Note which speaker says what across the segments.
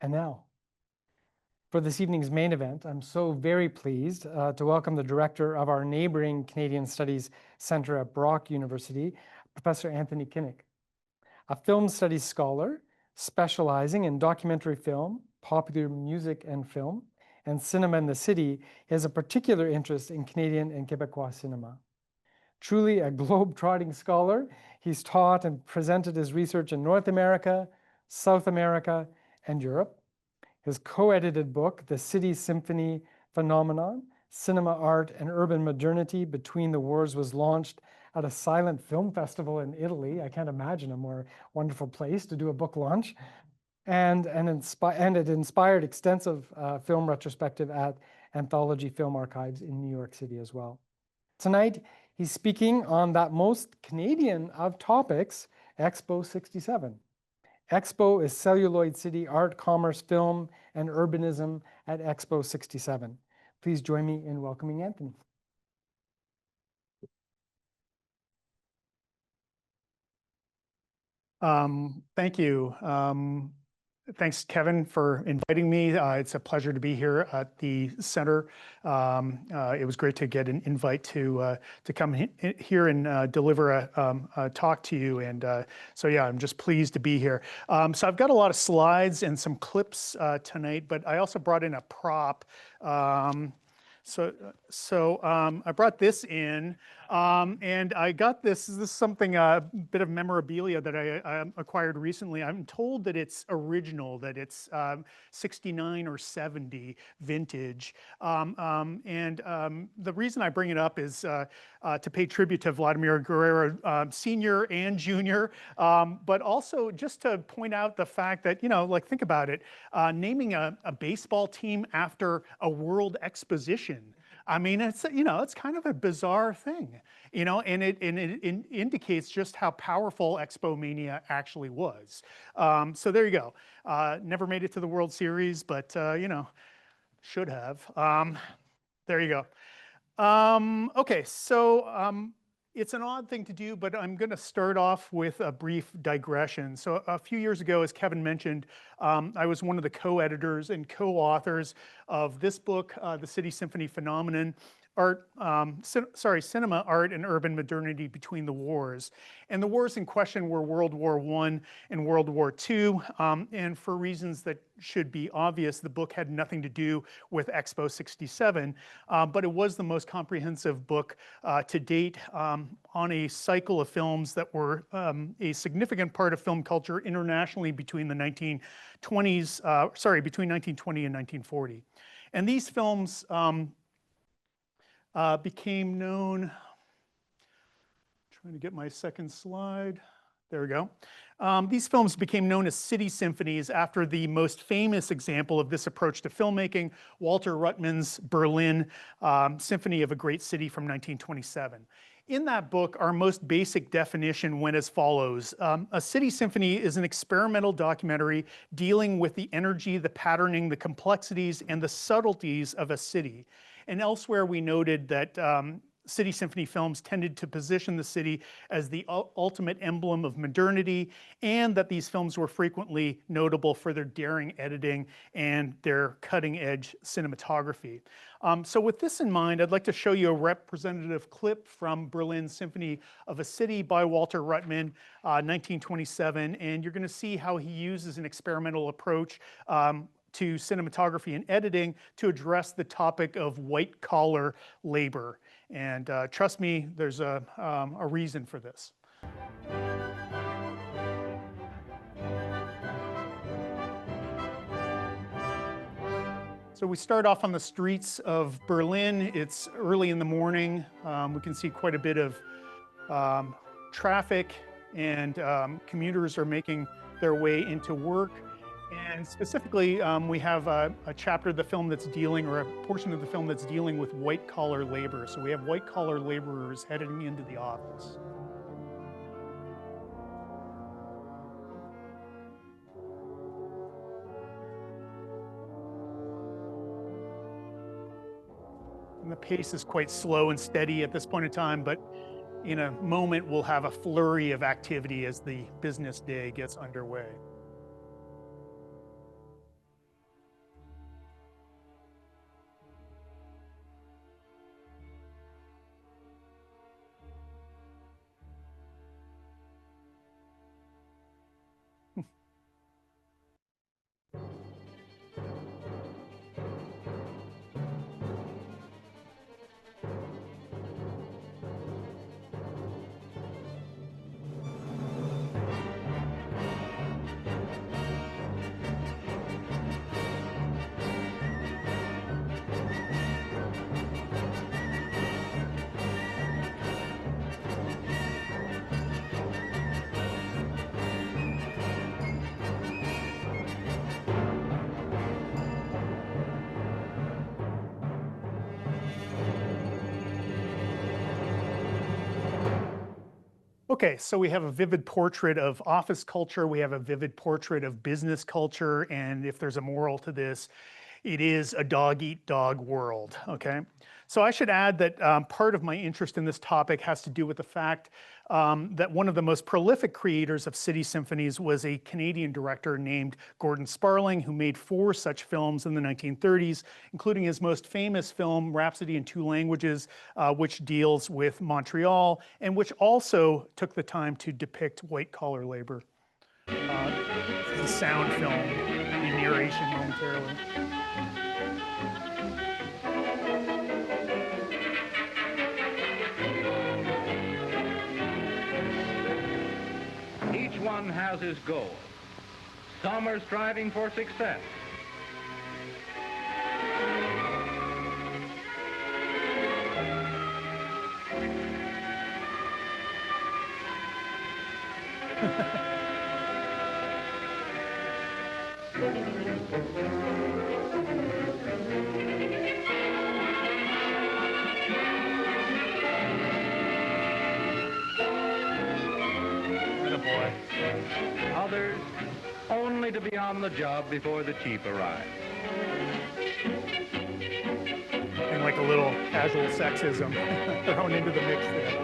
Speaker 1: And now, for this evening's main event, I'm so very pleased to welcome the director of our neighboring Canadian Studies Centre at Brock University, Professor Anthony Kinik. A film studies scholar specializing in documentary film, popular music and film, and cinema in the city, he has a particular interest in Canadian and Québécois cinema. Truly a globe-trotting scholar, he's taught and presented his research in North America, South America, and Europe. His co-edited book, The City Symphony Phenomenon, Cinema, Art, and Urban Modernity Between the Wars, was launched at a silent film festival in Italy. I can't imagine a more wonderful place to do a book launch. And it inspired extensive film retrospective at Anthology Film Archives in New York City as well. Tonight, he's speaking on that most Canadian of topics, Expo 67. Expo is Celluloid City Art, Commerce, Film, and Urbanism at Expo 67. Please join me in welcoming Anthony.
Speaker 2: Thank you. Thanks, Kevin, for inviting me. It's a pleasure to be here at the center. It was great to get an invite to come here and deliver a talk to you. And so, yeah, I'm just pleased to be here. So I've got a lot of slides and some clips tonight, but I also brought in a prop. So I brought this in, and I got this. This is something, a bit of memorabilia that I acquired recently. I'm told that it's original, that it's 69 or 70 vintage. The reason I bring it up is to pay tribute to Vladimir Guerrero Sr. and Jr., but also just to point out the fact that, you know, like, think about it, naming a baseball team after a world exposition. I mean, it's, you know, it's kind of a bizarre thing, you know, and it indicates just how powerful Expo Mania actually was. So there you go. Never made it to the World Series, but, you know, should have. There you go. Okay, so it's an odd thing to do, but I'm going to start off with a brief digression. So a few years ago, as Kevin mentioned, I was one of the co-editors and co-authors of this book, The City Symphony Phenomenon, Cinema, Art, and Urban Modernity Between the Wars. And the wars in question were World War I and World War II. And for reasons that should be obvious, the book had nothing to do with Expo 67, but it was the most comprehensive book to date on a cycle of films that were a significant part of film culture internationally between the between 1920 and 1940. And these films became known, trying to get my second slide, there we go. These films became known as city symphonies after the most famous example of this approach to filmmaking, Walter Ruttmann's Berlin Symphony of a Great City from 1927. In that book, our most basic definition went as follows. A city symphony is an experimental documentary dealing with the energy, the patterning, the complexities, and the subtleties of a city. And elsewhere, we noted that city symphony films tended to position the city as the ultimate emblem of modernity, and that these films were frequently notable for their daring editing and their cutting-edge cinematography. So with this in mind, I'd like to show you a representative clip from Berlin Symphony of a City by Walter Ruttmann, 1927, and you're going to see how he uses an experimental approach to cinematography and editing to address the topic of white-collar labor. And trust me, there's a reason for this. So we start off on the streets of Berlin. It's early in the morning. We can see quite a bit of traffic, and commuters are making their way into work. And specifically, we have a chapter of the film that's dealing, or a portion of the film that's dealing with white-collar labor. So we have white-collar laborers heading into the office. And the pace is quite slow and steady at this point in time, but in a moment, we'll have a flurry of activity as the business day gets underway. Okay, so we have a vivid portrait of office culture, we have a vivid portrait of business culture, and if there's a moral to this, it is a dog-eat-dog world, okay? So I should add that part of my interest in this topic has to do with the fact that one of the most prolific creators of city symphonies was a Canadian director named Gordon Sparling, who made 4 such films in the 1930s, including his most famous film, Rhapsody in Two Languages, which deals with Montreal, and which also took the time to depict white-collar labor. This is a sound film, the narration momentarily.
Speaker 3: Each one has his goal. Some are striving for success. Others only to be on the job before the chief arrives.
Speaker 2: And like a little casual sexism thrown into the mix there.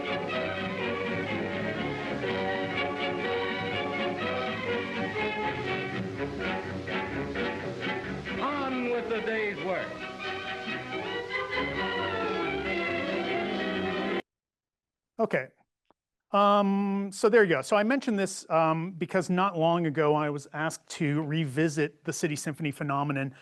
Speaker 3: On with the day's work.
Speaker 2: Okay. So there you go. So I mentioned this because not long ago I was asked to revisit the City Symphony phenomenon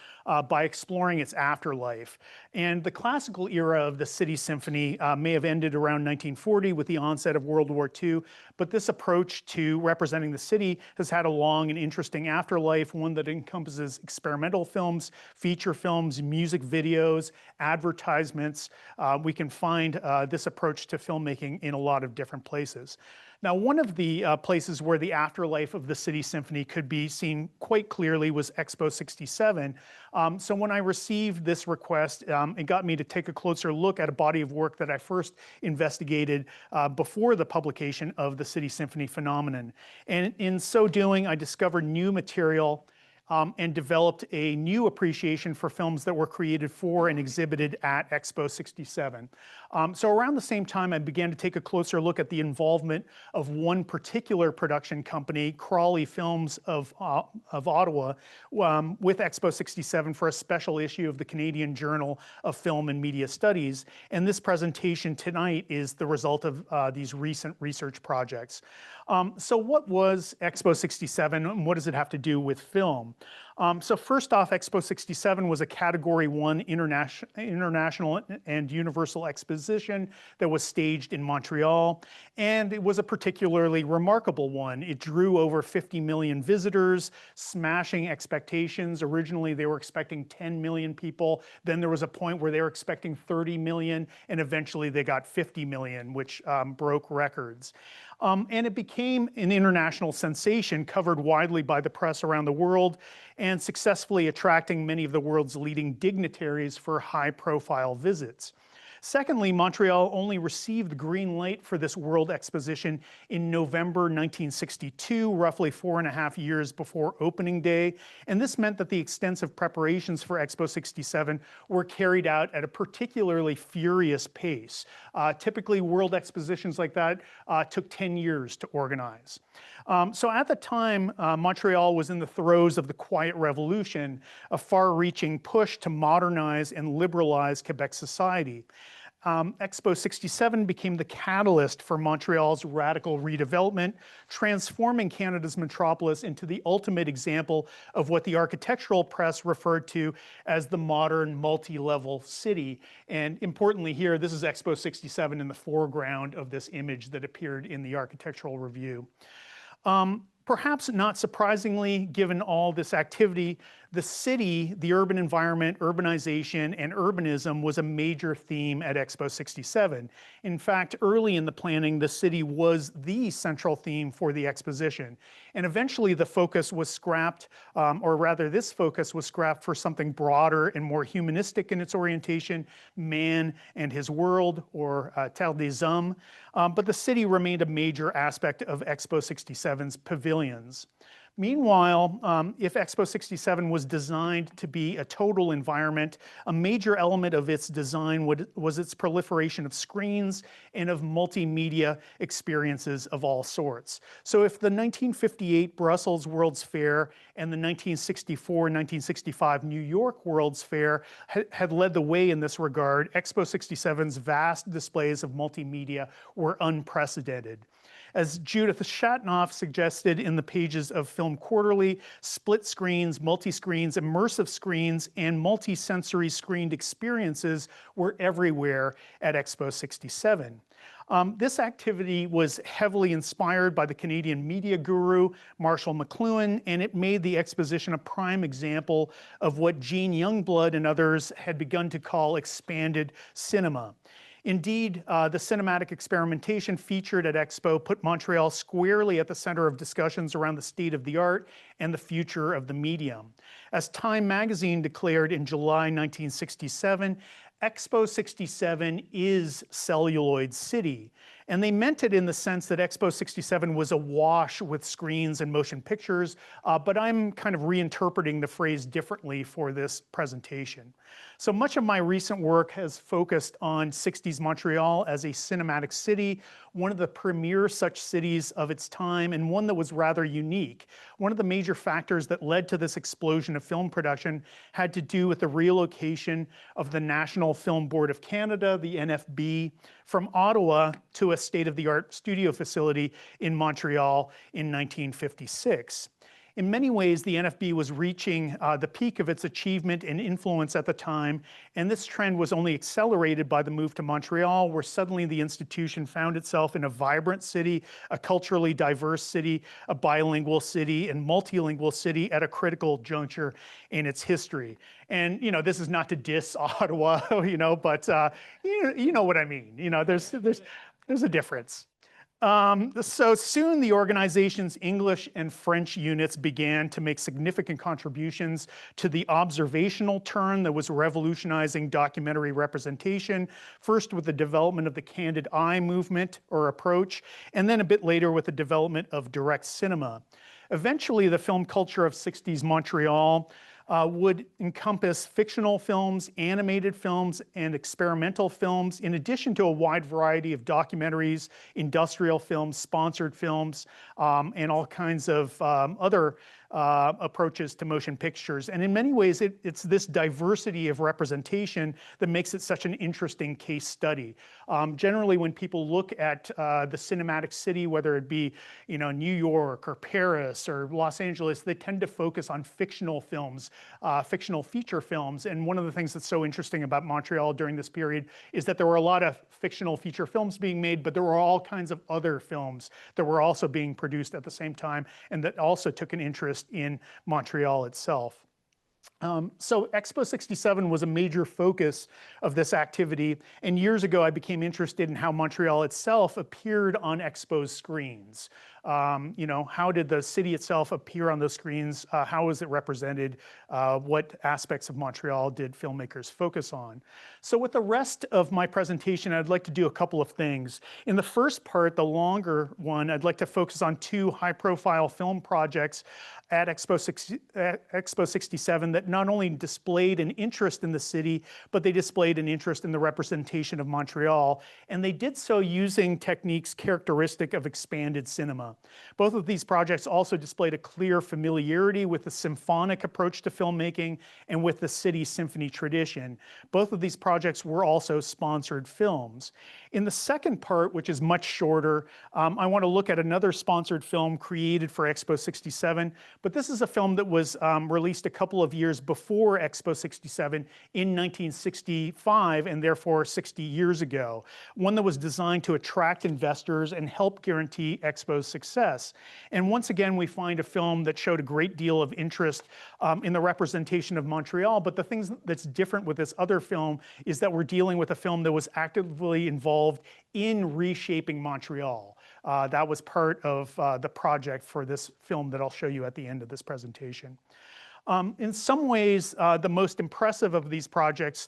Speaker 2: by exploring its afterlife. And the classical era of the City Symphony may have ended around 1940 with the onset of World War II, but this approach to representing the city has had a long and interesting afterlife, one that encompasses experimental films, feature films, music videos, advertisements. We can find this approach to filmmaking in a lot of different places. Now, one of the places where the afterlife of the City Symphony could be seen quite clearly was Expo 67. So when I received this request, it got me to take a closer look at a body of work that I first investigated before the publication of the City Symphony phenomenon. And in so doing, I discovered new material and developed a new appreciation for films that were created for and exhibited at Expo 67. So around the same time, I began to take a closer look at the involvement of one particular production company, Crawley Films of Ottawa, with Expo 67 for a special issue of the Canadian Journal of Film and Media Studies. And this presentation tonight is the result of these recent research projects. So what was Expo 67 and what does it have to do with film? So first off, Expo 67 was a Category 1 international and universal exposition that was staged in Montreal, and it was a particularly remarkable one. It drew over 50 million visitors, smashing expectations. Originally, they were expecting 10 million people. Then there was a point where they were expecting 30 million, and eventually they got 50 million, which broke records. And it became an international sensation, covered widely by the press around the world, and successfully attracting many of the world's leading dignitaries for high-profile visits. Secondly, Montreal only received green light for this World Exposition in November 1962, roughly 4.5 years before opening day. And this meant that the extensive preparations for Expo 67 were carried out at a particularly furious pace. Typically, World Expositions like that took 10 years to organize. So at the time, Montreal was in the throes of the Quiet Revolution, a far-reaching push to modernize and liberalize Quebec society. Expo 67 became the catalyst for Montreal's radical redevelopment, transforming Canada's metropolis into the ultimate example of what the architectural press referred to as the modern multi-level city. And importantly here, this is Expo 67 in the foreground of this image that appeared in the Architectural Review. Perhaps not surprisingly, given all this activity, the city, the urban environment, urbanization, and urbanism was a major theme at Expo 67. In fact, early in the planning, the city was the central theme for the exposition. And eventually the focus was scrapped, or rather this focus was scrapped for something broader and more humanistic in its orientation, man and his world, or terre des hommes. But the city remained a major aspect of Expo 67's pavilions. Meanwhile, if Expo 67 was designed to be a total environment, a major element of its design was its proliferation of screens and of multimedia experiences of all sorts. So if the 1958 Brussels World's Fair and the 1964-1965 New York World's Fair had led the way in this regard, Expo 67's vast displays of multimedia were unprecedented. As Judith Shatnoff suggested in the pages of Film Quarterly, split screens, multi-screens, immersive screens, and multi-sensory screened experiences were everywhere at Expo 67. This activity was heavily inspired by the Canadian media guru, Marshall McLuhan, and it made the exposition a prime example of what Gene Youngblood and others had begun to call expanded cinema. Indeed, the cinematic experimentation featured at Expo put Montreal squarely at the center of discussions around the state of the art and the future of the medium. As Time magazine declared in July 1967, Expo 67 is Celluloid City. And they meant it in the sense that Expo 67 was awash with screens and motion pictures, but I'm kind of reinterpreting the phrase differently for this presentation. So much of my recent work has focused on 60s Montreal as a cinematic city, one of the premier such cities of its time, and one that was rather unique. One of the major factors that led to this explosion of film production had to do with the relocation of the National Film Board of Canada, the NFB, from Ottawa to a state-of-the-art studio facility in Montreal in 1956. In many ways, the NFB was reaching the peak of its achievement and influence at the time, and this trend was only accelerated by the move to Montreal, where suddenly the institution found itself in a vibrant city, a culturally diverse city, a bilingual city, and multilingual city at a critical juncture in its history. And, you know, this is not to diss Ottawa, you know, but you know what I mean. You know, there's a difference. So soon the organization's English and French units began to make significant contributions to the observational turn that was revolutionizing documentary representation, first with the development of the candid eye movement or approach, and then a bit later with the development of direct cinema. Eventually, the film culture of 60s Montreal would encompass fictional films, animated films, and experimental films, in addition to a wide variety of documentaries, industrial films, sponsored films, and all kinds of other approaches to motion pictures. And in many ways, it's this diversity of representation that makes it such an interesting case study. Generally, when people look at the cinematic city, whether it be, you know, New York or Paris or Los Angeles, they tend to focus on fictional films, fictional feature films. And one of the things that's so interesting about Montreal during this period is that there were a lot of fictional feature films being made, but there were all kinds of other films that were also being produced at the same time, and that also took an interest in Montreal itself. So Expo 67 was a major focus of this activity, and years ago I became interested in how Montreal itself appeared on Expo's screens. You know, how did the city itself appear on those screens? How was it represented? What aspects of Montreal did filmmakers focus on? So with the rest of my presentation, I'd like to do a couple of things. In the first part, the longer one, I'd like to focus on two high-profile film projects at Expo 67 that not only displayed an interest in the city, but they displayed an interest in the representation of Montreal, and they did so using techniques characteristic of expanded cinema. Both of these projects also displayed a clear familiarity with the symphonic approach to filmmaking and with the city symphony tradition. Both of these projects were also sponsored films. In the second part, which is much shorter, I want to look at another sponsored film created for Expo 67, but this is a film that was released a couple of years before Expo 67 in 1965, and therefore 60 years ago. One that was designed to attract investors and help guarantee Expo's success. success. And once again, we find a film that showed a great deal of interest in the representation of Montreal. But the thing that's different with this other film is that we're dealing with a film that was actively involved in reshaping Montreal. That was part of the project for this film that I'll show you at the end of this presentation. In some ways, the most impressive of these projects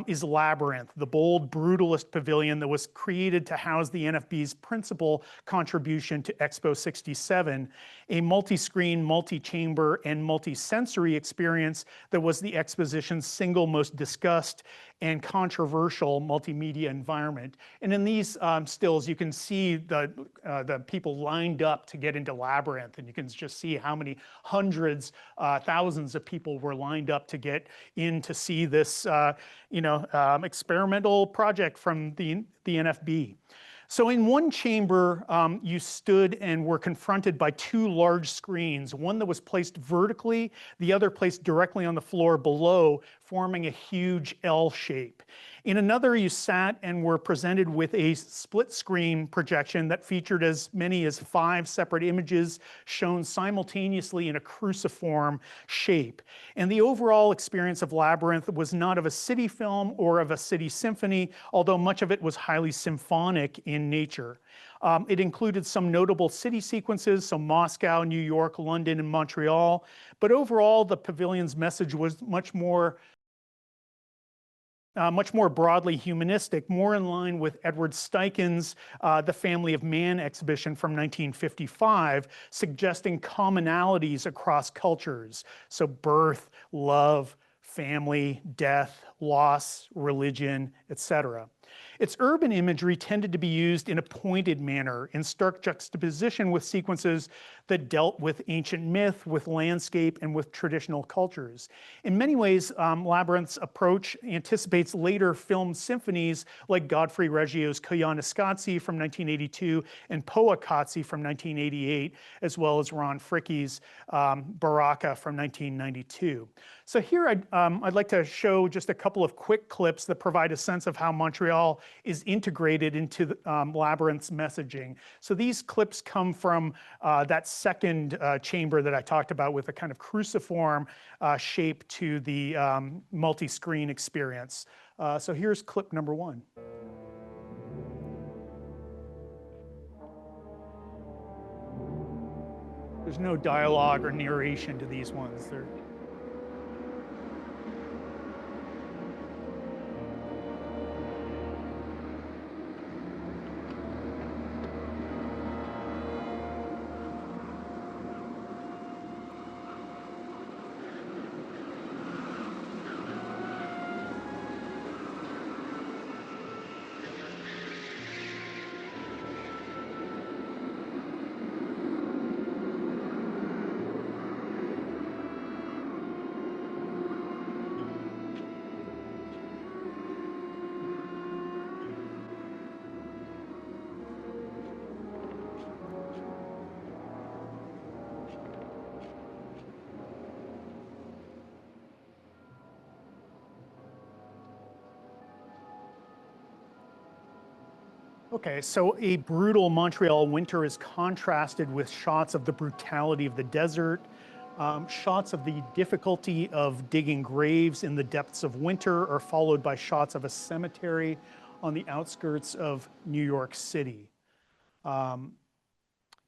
Speaker 2: is Labyrinth, the bold, brutalist pavilion that was created to house the NFB's principal contribution to Expo 67, a multi-screen, multi-chamber, and multi-sensory experience that was the exposition's single most discussed and controversial multimedia environment. And in these stills, you can see the people lined up to get into Labyrinth, and you can just see how many hundreds, thousands of people were lined up to get in to see this, experimental project from the NFB. So in one chamber, you stood and were confronted by two large screens, one that was placed vertically, the other placed directly on the floor below, forming a huge L shape. In another, you sat and were presented with a split screen projection that featured as many as 5 separate images shown simultaneously in a cruciform shape. And the overall experience of Labyrinth was not of a city film or of a city symphony, although much of it was highly symphonic in nature. It included some notable city sequences, so Moscow, New York, London, and Montreal. But overall, the pavilion's message was much more broadly humanistic, more in line with Edward Steichen's The Family of Man exhibition from 1955, suggesting commonalities across cultures. So birth, love, family, death, loss, religion, etc. Its urban imagery tended to be used in a pointed manner, in stark juxtaposition with sequences that dealt with ancient myth, with landscape, and with traditional cultures. In many ways, Labyrinth's approach anticipates later film symphonies like Godfrey Reggio's Koyaanisqatsi from 1982 and Powakatsi from 1988, as well as Ron Fricke's Baraka from 1992. So here I'd like to show just a couple of quick clips that provide a sense of how Montreal is integrated into the, Labyrinth's messaging. So these clips come from that second chamber that I talked about with a kind of cruciform shape to the multi-screen experience. So here's clip number 1. There's no dialogue or narration to these ones. They're okay, so a brutal Montreal winter is contrasted with shots of the brutality of the desert, shots of the difficulty of digging graves in the depths of winter are followed by shots of a cemetery on the outskirts of New York City. And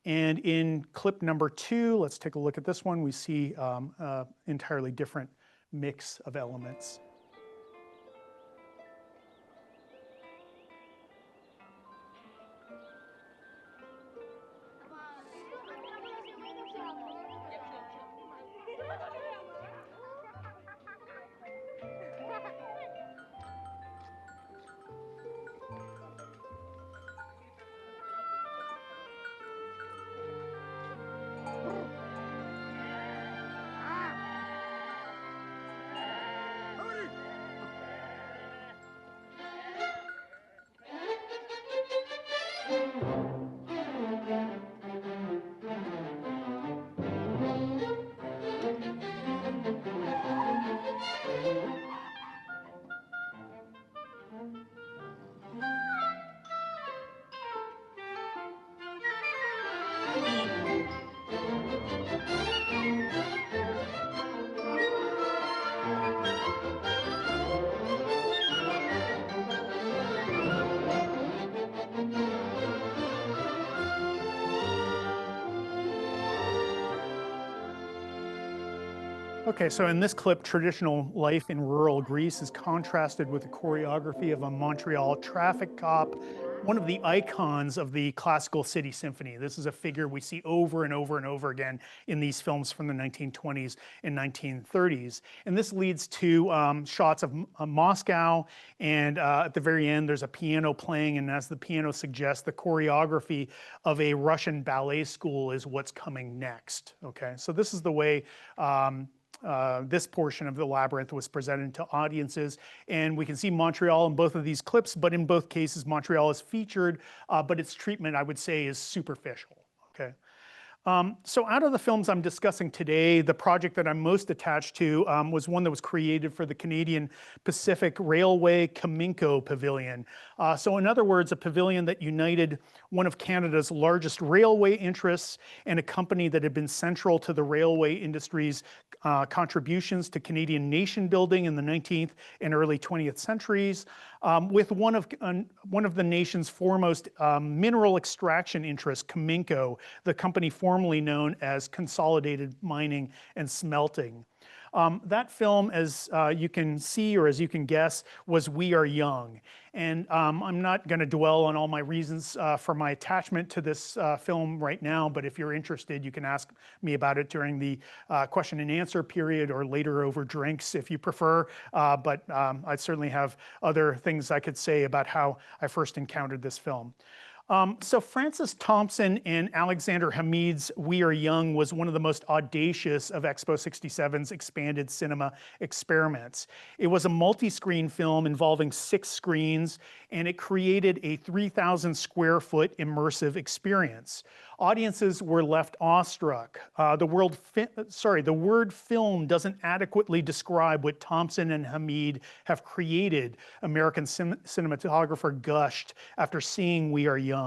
Speaker 2: in clip number 2, let's take a look at this one, we see an entirely different mix of elements. Okay, so in this clip, traditional life in rural Greece is contrasted with the choreography of a Montreal traffic cop, one of the icons of the classical city symphony. This is a figure we see over and over and over again in these films from the 1920s and 1930s. And this leads to shots of Moscow, and at the very end, there's a piano playing, and as the piano suggests, the choreography of a Russian ballet school is what's coming next. Okay, so this is the way this portion of the labyrinth was presented to audiences, and we can see Montreal in both of these clips, but in both cases Montreal is featured, but its treatment, I would say, is superficial. Okay. So out of the films I'm discussing today, the project that I'm most attached to was one that was created for the Canadian Pacific Railway Cominco Pavilion. So in other words, a pavilion that united one of Canada's largest railway interests and a company that had been central to the railway industry's contributions to Canadian nation building in the 19th and early 20th centuries, with one of the nation's foremost mineral extraction interests, Cominco, the company formerly known as Consolidated Mining and Smelting. That film, as you can see or as you can guess, was We Are Young. And I'm not going to dwell on all my reasons for my attachment to this film right now, but if you're interested, you can ask me about it during the question and answer period or later over drinks if you prefer. But I certainly have other things I could say about how I first encountered this film. So Francis Thompson and Alexander Hamid's We Are Young was one of the most audacious of Expo 67's expanded cinema experiments. It was a multi-screen film involving 6 screens, and it created a 3,000 square foot immersive experience. Audiences were left awestruck. The word film doesn't adequately describe what Thompson and Hamid have created, American cinematographer gushed after seeing We Are Young.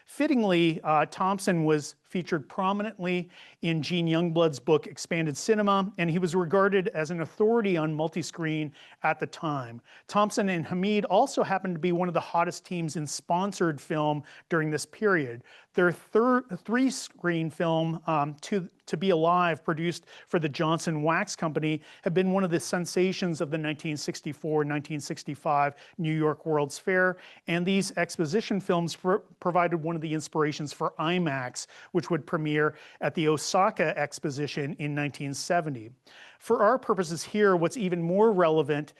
Speaker 2: Fittingly, Thompson was featured prominently in Gene Youngblood's book Expanded Cinema, and he was regarded as an authority on multi-screen at the time. Thompson and Hamid also happened to be one of the hottest teams in sponsored film during this period. Their 3-screen film, To Be Alive, produced for the Johnson Wax Company, had been one of the sensations of the 1964-1965 New York World's Fair, and these exposition films provided one of the inspirations for IMAX, which would premiere at the Osaka Exposition in 1970. For our purposes here, what's even more relevant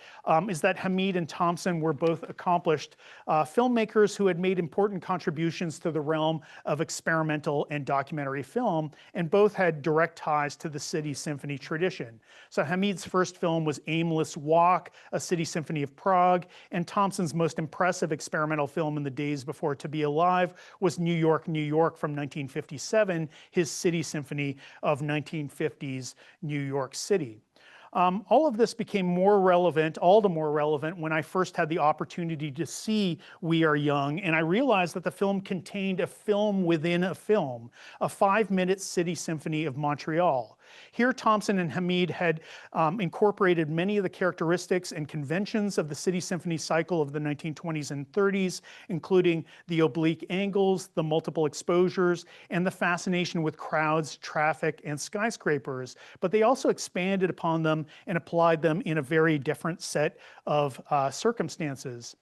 Speaker 2: is that Hamid and Thompson were both accomplished filmmakers who had made important contributions to the realm of experimental and documentary film, and both had direct ties to the City Symphony tradition. So Hamid's first film was Aimless Walk, a City Symphony of Prague, and Thompson's most impressive experimental film in the days before To Be Alive was New York, New York from 1957, his City Symphony of 1950s New York City. All of this became more relevant, all the more relevant, when I first had the opportunity to see We Are Young, and I realized that the film contained a film within a film, a 5-minute City Symphony of Montreal. Here, Thompson and Hamid had incorporated many of the characteristics and conventions of the City Symphony cycle of the 1920s and 30s, including the oblique angles, the multiple exposures, and the fascination with crowds, traffic, and skyscrapers. But they also expanded upon them and applied them in a very different set of circumstances.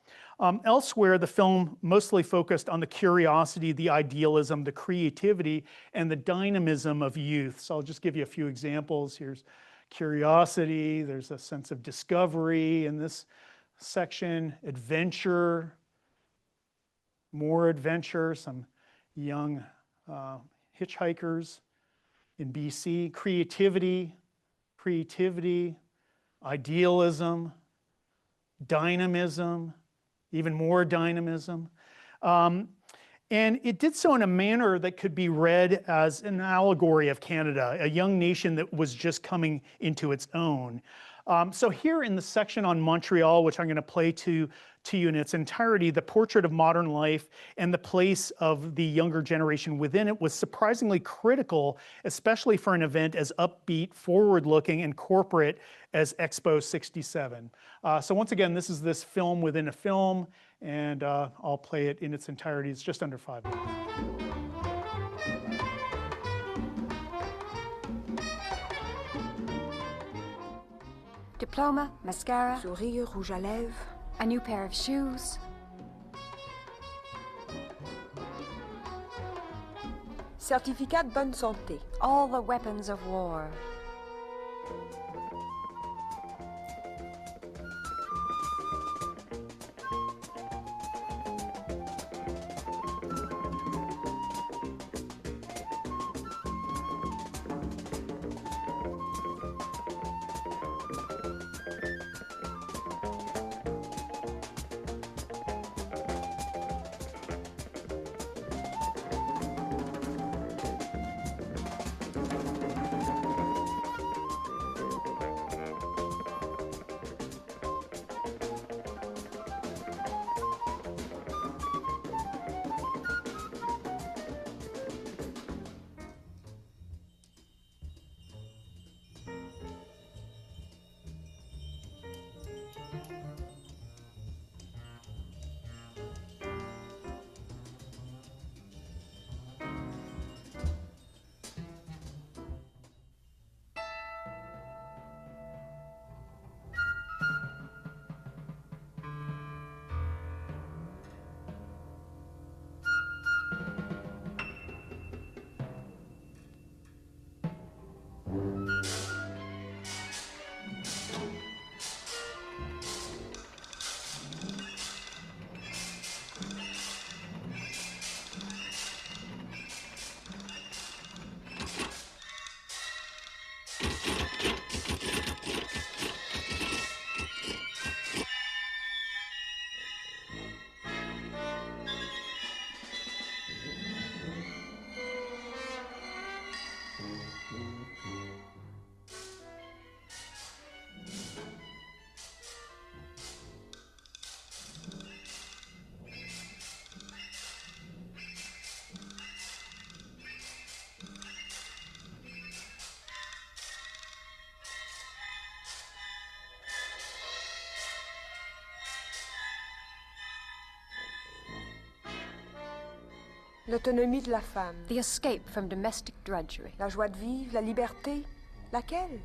Speaker 2: Elsewhere, the film mostly focused on the curiosity, the idealism, the creativity, and the dynamism of youth. So I'll just give you a few examples. Here's curiosity, there's a sense of discovery in this section, adventure, more adventure, some young hitchhikers in BC, creativity, idealism, dynamism, even more dynamism. And it did so in a manner that could be read as an allegory of Canada, a young nation that was just coming into its own. So here in the section on Montreal, which I'm going to play to you in its entirety, the portrait of modern life and the place of the younger generation within it was surprisingly critical, especially for an event as upbeat, forward-looking, and corporate as Expo 67. So once again, this is this film within a film, and I'll play it in its entirety. It's just under 5 minutes.
Speaker 4: Diploma, mascara,
Speaker 5: Souris, rouge à lèvres.
Speaker 4: a new pair of shoes.
Speaker 5: Certificat de bonne santé.
Speaker 4: All the weapons of war.
Speaker 5: L'autonomie de la femme.
Speaker 4: The escape from domestic drudgery.
Speaker 5: La joie de vivre, la liberté. Laquelle?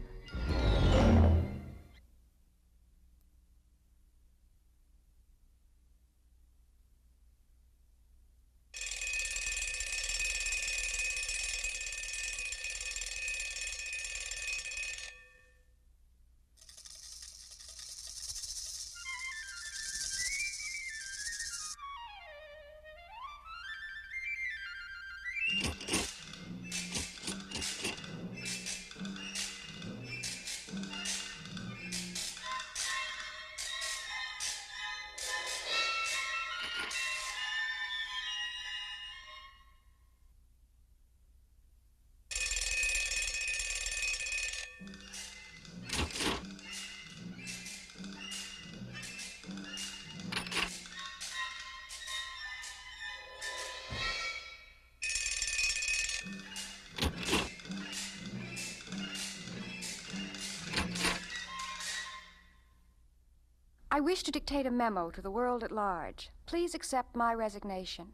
Speaker 4: I wish to dictate a memo to the world at large. Please accept my resignation.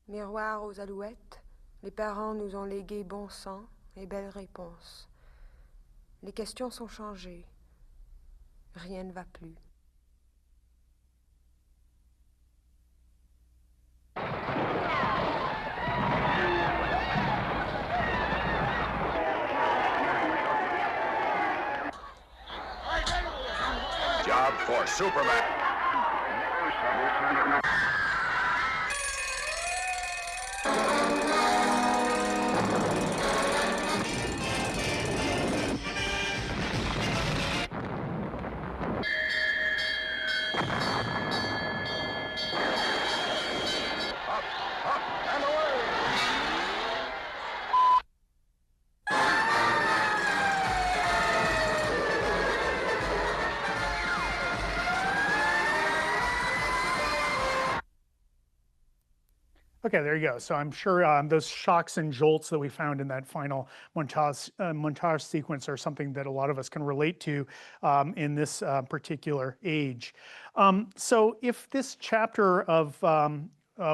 Speaker 5: Miroir aux alouettes, les parents nous ont légué bon sang et belles réponses. Les questions sont changées. Rien ne va plus.
Speaker 6: Job for Superman.
Speaker 2: Okay, there you go. So I'm sure those shocks and jolts that we found in that final montage sequence are something that a lot of us can relate to in this particular age. So if this chapter of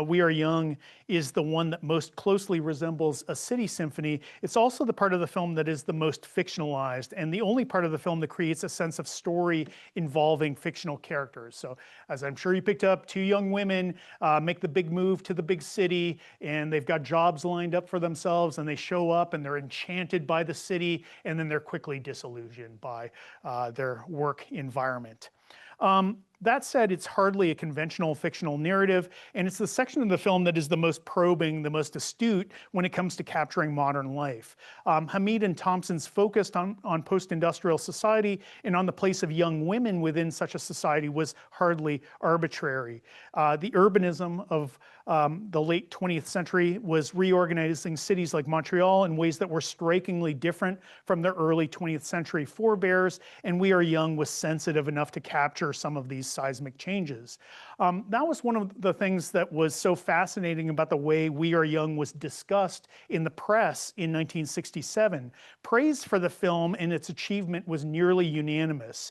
Speaker 2: We Are Young is the one that most closely resembles a city symphony, it's also the part of the film that is the most fictionalized and the only part of the film that creates a sense of story involving fictional characters. So as I'm sure you picked up, two young women make the big move to the big city and they've got jobs lined up for themselves and they show up and they're enchanted by the city and then they're quickly disillusioned by their work environment. That said, it's hardly a conventional fictional narrative, and it's the section of the film that is the most probing, the most astute when it comes to capturing modern life. Hamid and Thompson's focus on post-industrial society and on the place of young women within such a society was hardly arbitrary. The urbanism of the late 20th century was reorganizing cities like Montreal in ways that were strikingly different from their early 20th century forebears, and We Are Young was sensitive enough to capture some of these seismic changes. That was one of the things that was so fascinating about the way We Are Young was discussed in the press in 1967. Praise for the film and its achievement was nearly unanimous.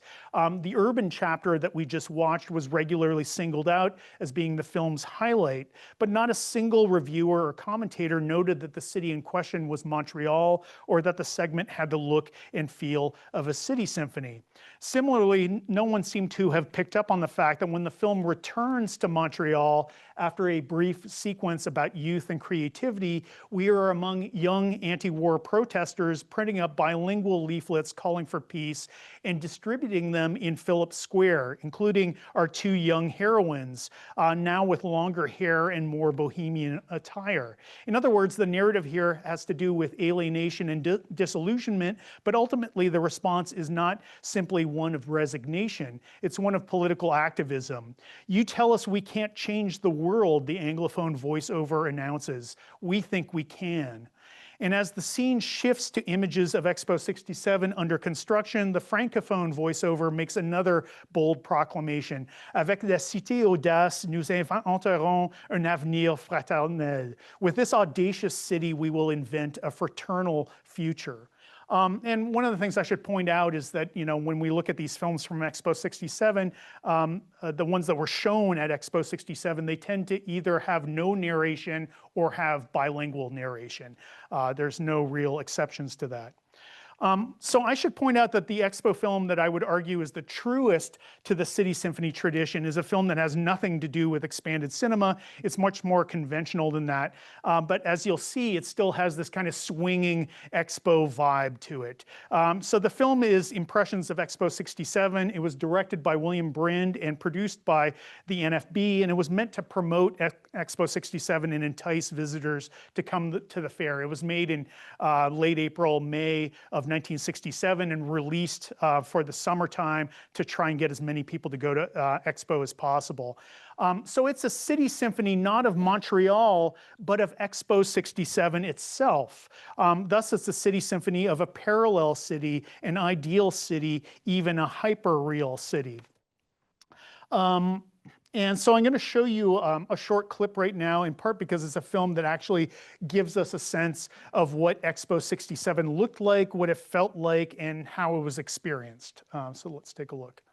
Speaker 2: The urban chapter that we just watched was regularly singled out as being the film's highlight, but not a single reviewer or commentator noted that the city in question was Montreal or that the segment had the look and feel of a city symphony. Similarly, no one seemed to have picked up on the fact that when the film returns to Montreal after a brief sequence about youth and creativity, we are among young anti-war protesters printing up bilingual leaflets calling for peace and distributing them in Phillips Square, including our two young heroines, now with longer hair and more bohemian attire. In other words, the narrative here has to do with alienation and disillusionment, but ultimately the response is not simply one of resignation, it's one of political activism. You tell us we can't change the world, the Anglophone voiceover announces. We think we can. And as the scene shifts to images of Expo 67 under construction, the Francophone voiceover makes another bold proclamation. Avec la cité audace, nous inventerons un avenir fraternel. With this audacious city, we will invent a fraternal future. And one of the things I should point out is that, you know, when we look at these films from Expo 67, the ones that were shown at Expo 67, they tend to either have no narration or have bilingual narration. There's no real exceptions to that. So I should point out that the Expo film that I would argue is the truest to the city symphony tradition is a film that has nothing to do with expanded cinema. It's much more conventional than that. But as you'll see, it still has this kind of swinging Expo vibe to it. So the film is Impressions of Expo 67. It was directed by William Brind and produced by the NFB, and it was meant to promote Expo 67 and entice visitors to come to the fair. It was made in late April, May of 1967 and released for the summertime to try and get as many people to go to Expo as possible. So it's a city symphony not of Montreal, but of Expo 67 itself. Thus, it's a city symphony of a parallel city, an ideal city, even a hyper-real city. And so I'm going to show you a short clip right now, in part because it's a film that actually gives us a sense of what Expo 67 looked like, what it felt like, and how it was experienced. So let's take a look.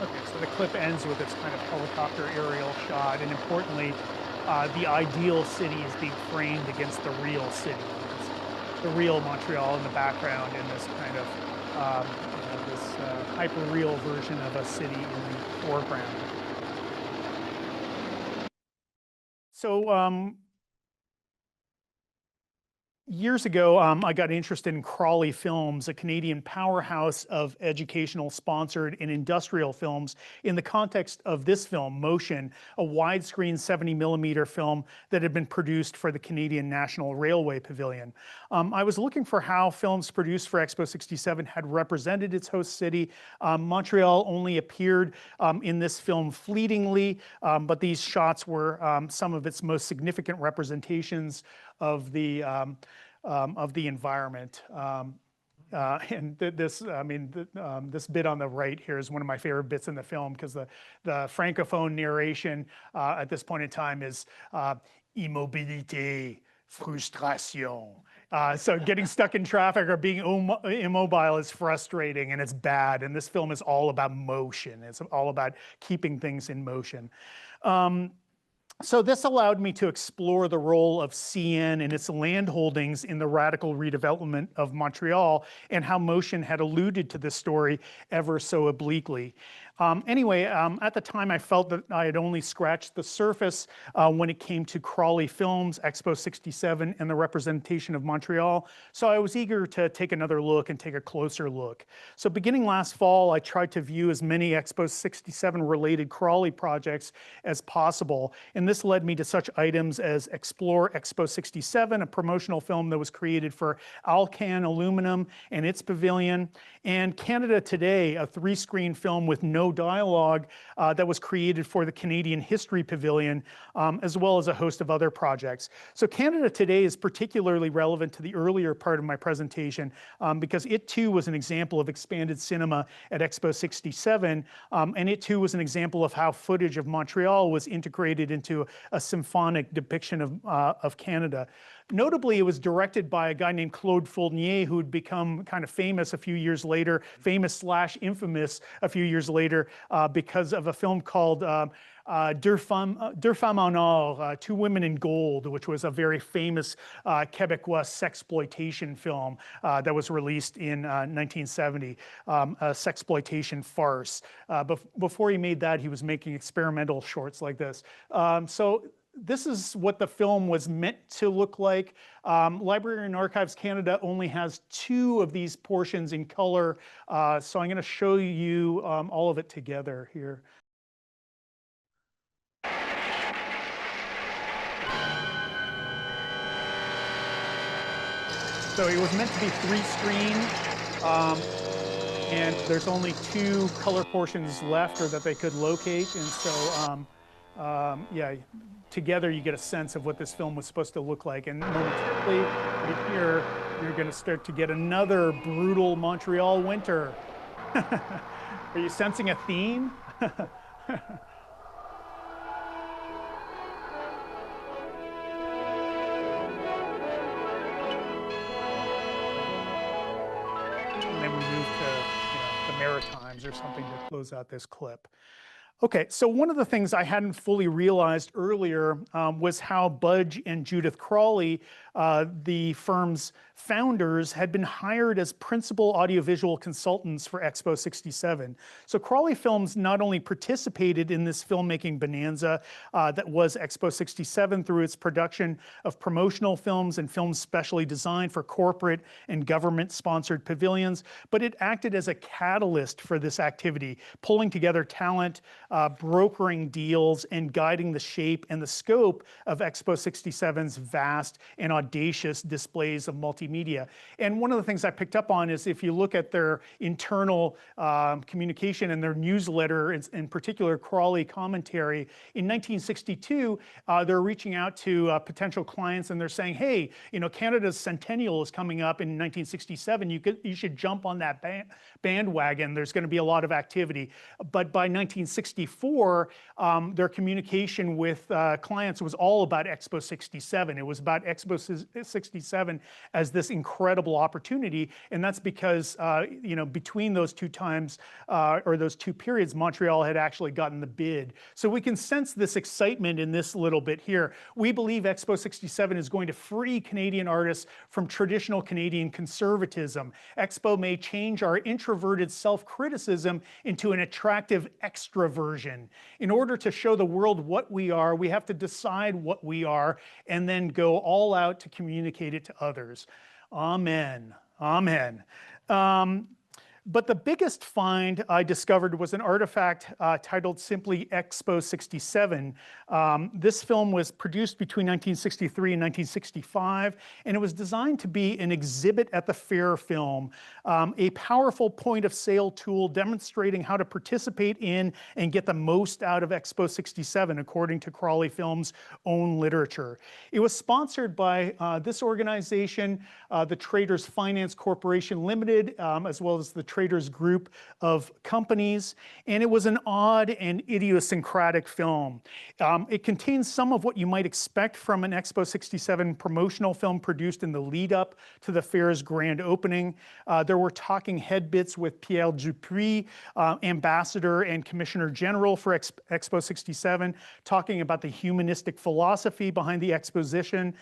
Speaker 2: Okay, so the clip ends with this kind of helicopter aerial shot, and importantly, the ideal city is being framed against the real city. The real Montreal in the background, and this kind of hyper-real version of a city in the foreground. So years ago, I got interested in Crawley Films, a Canadian powerhouse of educational, sponsored, and industrial films in the context of this film, Motion, a widescreen 70mm film that had been produced for the Canadian National Railway Pavilion. I was looking for how films produced for Expo 67 had represented its host city. Montreal only appeared in this film fleetingly, but these shots were some of its most significant representations of the environment. This bit on the right here is one of my favorite bits in the film, because the francophone narration at this point in time is immobilité, frustration. So getting stuck in traffic or being immobile is frustrating and it's bad. And this film is all about motion. It's all about keeping things in motion. So this allowed me to explore the role of CN and its land holdings in the radical redevelopment of Montreal, and how motion had alluded to this story ever so obliquely. At the time, I felt that I had only scratched the surface when it came to Crawley Films, Expo 67, and the representation of Montreal. So I was eager to take another look and take a closer look. So beginning last fall, I tried to view as many Expo 67 related Crawley projects as possible. And this led me to such items as Explore Expo 67, a promotional film that was created for Alcan Aluminum and its pavilion, and Canada Today, a 3-screen film with no dialogue that was created for the Canadian History Pavilion, as well as a host of other projects. So Canada Today is particularly relevant to the earlier part of my presentation because it too was an example of expanded cinema at Expo 67, and it too was an example of how footage of Montreal was integrated into a symphonic depiction of Canada. Notably, it was directed by a guy named Claude Fournier, who had become kind of famous a few years later, famous/infamous a few years later, because of a film called Deux Femmes en Or, Two Women in Gold, which was a very famous Québécois sexploitation film that was released in 1970, a sexploitation farce. Before he made that, he was making experimental shorts like this. So this is what the film was meant to look like. Library and Archives Canada only has 2 of these portions in color, so I'm going to show you all of it together here. So it was meant to be 3-screen, and there's only 2 color portions left, or that they could locate, and so yeah, together you get a sense of what this film was supposed to look like. And momentarily, right here, you're going to start to get another brutal Montreal winter. Are you sensing a theme? And then we move to the Maritimes or something to close out this clip. Okay, so one of the things I hadn't fully realized earlier was how Budge and Judith Crawley, the firm's founders, had been hired as principal audiovisual consultants for Expo 67. So Crawley Films not only participated in this filmmaking bonanza that was Expo 67 through its production of promotional films and films specially designed for corporate and government-sponsored pavilions, but it acted as a catalyst for this activity, pulling together talent, brokering deals, and guiding the shape and the scope of Expo 67's vast and audacious displays of multimedia. And one of the things I picked up on is if you look at their internal communication and their newsletter, in particular Crawley Commentary, in 1962, they're reaching out to potential clients and they're saying, hey, you know, Canada's centennial is coming up in 1967. You should jump on that bandwagon. There's going to be a lot of activity. But by 1968, 1964, their communication with clients was all about Expo 67. It was about Expo 67 as this incredible opportunity, and that's because between those two times or those two periods, Montreal had actually gotten the bid. So we can sense this excitement in this little bit here. We believe Expo 67 is going to free Canadian artists from traditional Canadian conservatism. Expo may change our introverted self-criticism into an attractive extraversion. In order to show the world what we are, we have to decide what we are and then go all out to communicate it to others. Amen. Amen. But the biggest find I discovered was an artifact titled simply Expo 67. This film was produced between 1963 and 1965, and it was designed to be an exhibit at the fair film, a powerful point of sale tool demonstrating how to participate in and get the most out of Expo 67, according to Crawley Film's own literature. It was sponsored by this organization, the Traders Finance Corporation Limited, as well as the Traders Group of companies, and it was an odd and idiosyncratic film. It contains some of what you might expect from an Expo 67 promotional film produced in the lead up to the fair's grand opening. There were talking head bits with Pierre Dupuis, Ambassador and Commissioner General for Expo 67, talking about the humanistic philosophy behind the exposition,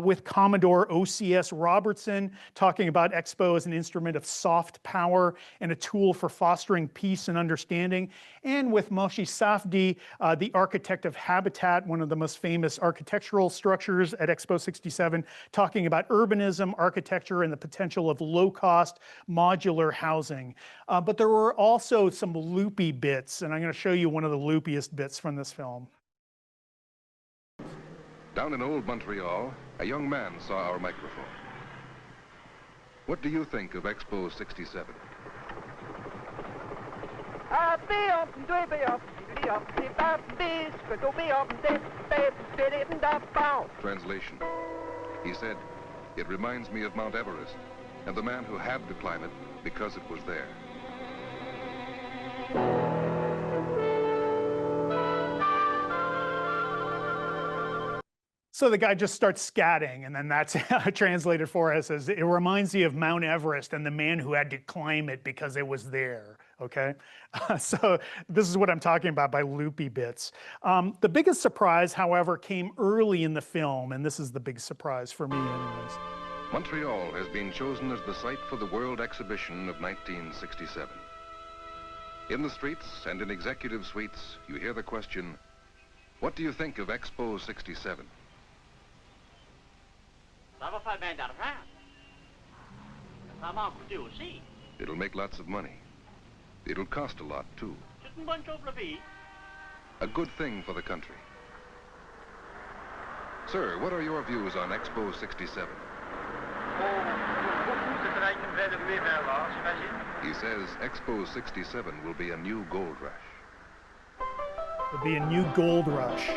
Speaker 2: with Commodore OCS Robertson talking about Expo as an instrument of soft power and a tool for fostering peace and understanding, and with Moshe Safdie, the architect of Habitat, one of the most famous architectural structures at Expo 67, talking about urbanism, architecture, and the potential of low-cost modular housing. But there were also some loopy bits, and I'm going to show you one of the loopiest bits from this film.
Speaker 7: Down in old Montreal, a young man saw our microphone. What do you think of Expo 67? Translation. He said, "It reminds me of Mount Everest and the man who had to climb it because it was there."
Speaker 2: So the guy just starts scatting, and then that's translated for us as, "It reminds me of Mount Everest and the man who had to climb it because it was there." Okay, so this is what I'm talking about by loopy bits. The biggest surprise, however, came early in the film, and this is the big surprise for me anyways.
Speaker 7: Montreal has been chosen as the site for the World Exhibition of 1967. In the streets and in executive suites, you hear the question, "What do you think of Expo 67?
Speaker 8: Ça va faire bien d'argent. Ça va en coûter aussi.
Speaker 7: It'll make lots of money. It'll cost a lot, too.
Speaker 8: C'est une bonne chose pour le pays.
Speaker 7: A good thing for the country." Sir, what are your views on Expo 67? He says Expo 67 will be a new gold rush.
Speaker 2: It'll be a new gold rush.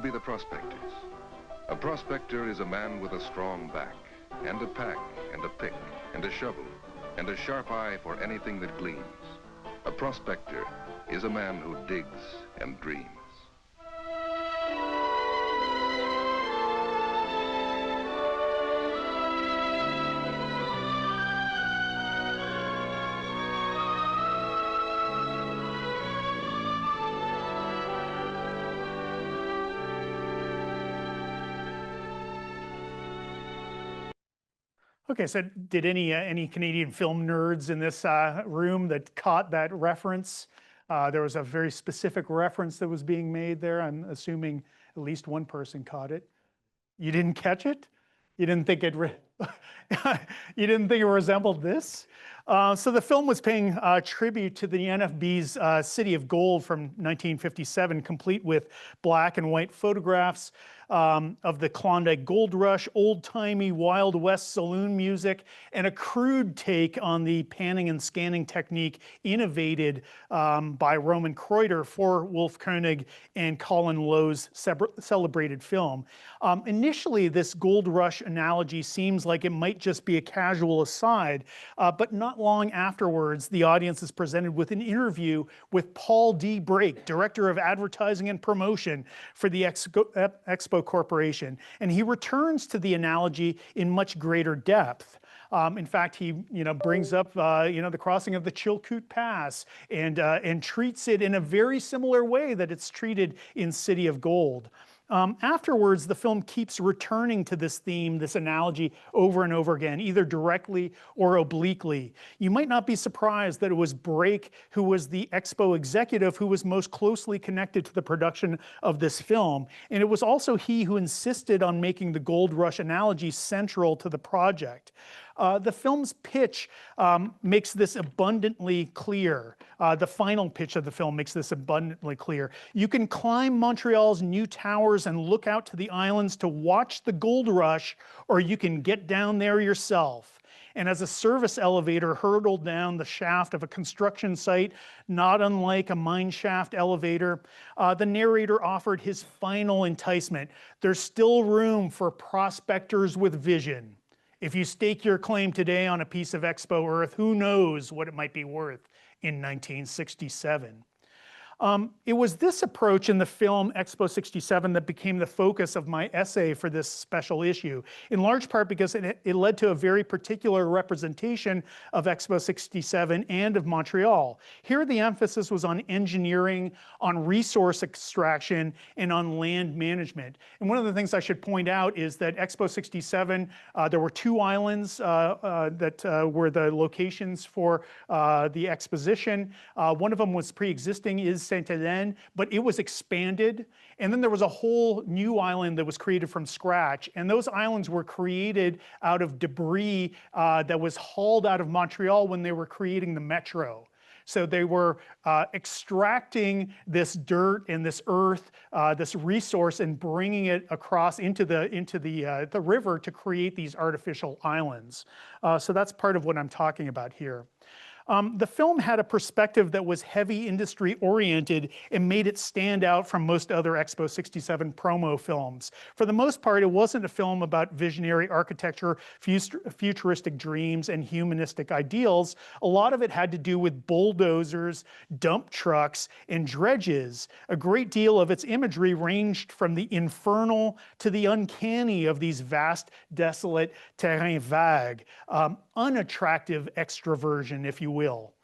Speaker 7: Be the prospectors. A prospector is a man with a strong back, and a pack, and a pick, and a shovel, and a sharp eye for anything that gleams. A prospector is a man who digs and dreams.
Speaker 2: Okay, so did any Canadian film nerds in this room that caught that reference? There was a very specific reference that was being made there. I'm assuming at least one person caught it. You didn't catch it? You didn't think it? You didn't think it resembled this? So the film was paying tribute to the NFB's City of Gold from 1957, complete with black and white photographs of the Klondike Gold Rush, old-timey Wild West saloon music, and a crude take on the panning and scanning technique innovated by Roman Kreuter for Wolf Koenig and Colin Lowe's celebrated film. Initially, this Gold Rush analogy seems like it might just be a casual aside, but not long afterwards, the audience is presented with an interview with Paul D. Brake, Director of Advertising and Promotion for the Expo Corporation, and he returns to the analogy in much greater depth. In fact, he brings up the crossing of the Chilkoot Pass and treats it in a very similar way that it's treated in City of Gold. Afterwards, the film keeps returning to this theme, this analogy, over and over again, either directly or obliquely. You might not be surprised that it was Brake, who was the Expo executive, who was most closely connected to the production of this film. And it was also he who insisted on making the Gold Rush analogy central to the project. The film's pitch makes this abundantly clear. The final pitch of the film makes this abundantly clear. You can climb Montreal's new towers and look out to the islands to watch the gold rush, or you can get down there yourself. And as a service elevator hurtled down the shaft of a construction site, not unlike a mine shaft elevator, the narrator offered his final enticement. There's still room for prospectors with vision. If you stake your claim today on a piece of Expo Earth, who knows what it might be worth in 1967. It was this approach in the film Expo 67 that became the focus of my essay for this special issue, in large part because it led to a very particular representation of Expo 67 and of Montreal. Here the emphasis was on engineering, on resource extraction, and on land management. And one of the things I should point out is that Expo 67, there were two islands that were the locations for the exposition. One of them was pre-existing, is Sainte-Hélène, but it was expanded. And then there was a whole new island that was created from scratch. And those islands were created out of debris that was hauled out of Montreal when they were creating the metro. So they were extracting this dirt and this earth, this resource, and bringing it across into the river to create these artificial islands. So that's part of what I'm talking about here. The film had a perspective that was heavy industry oriented and made it stand out from most other Expo 67 promo films. For the most part, it wasn't a film about visionary architecture, futuristic dreams, and humanistic ideals. A lot of it had to do with bulldozers, dump trucks, and dredges. A great deal of its imagery ranged from the infernal to the uncanny of these vast, desolate terrains vagues. Unattractive extroversion, if you will.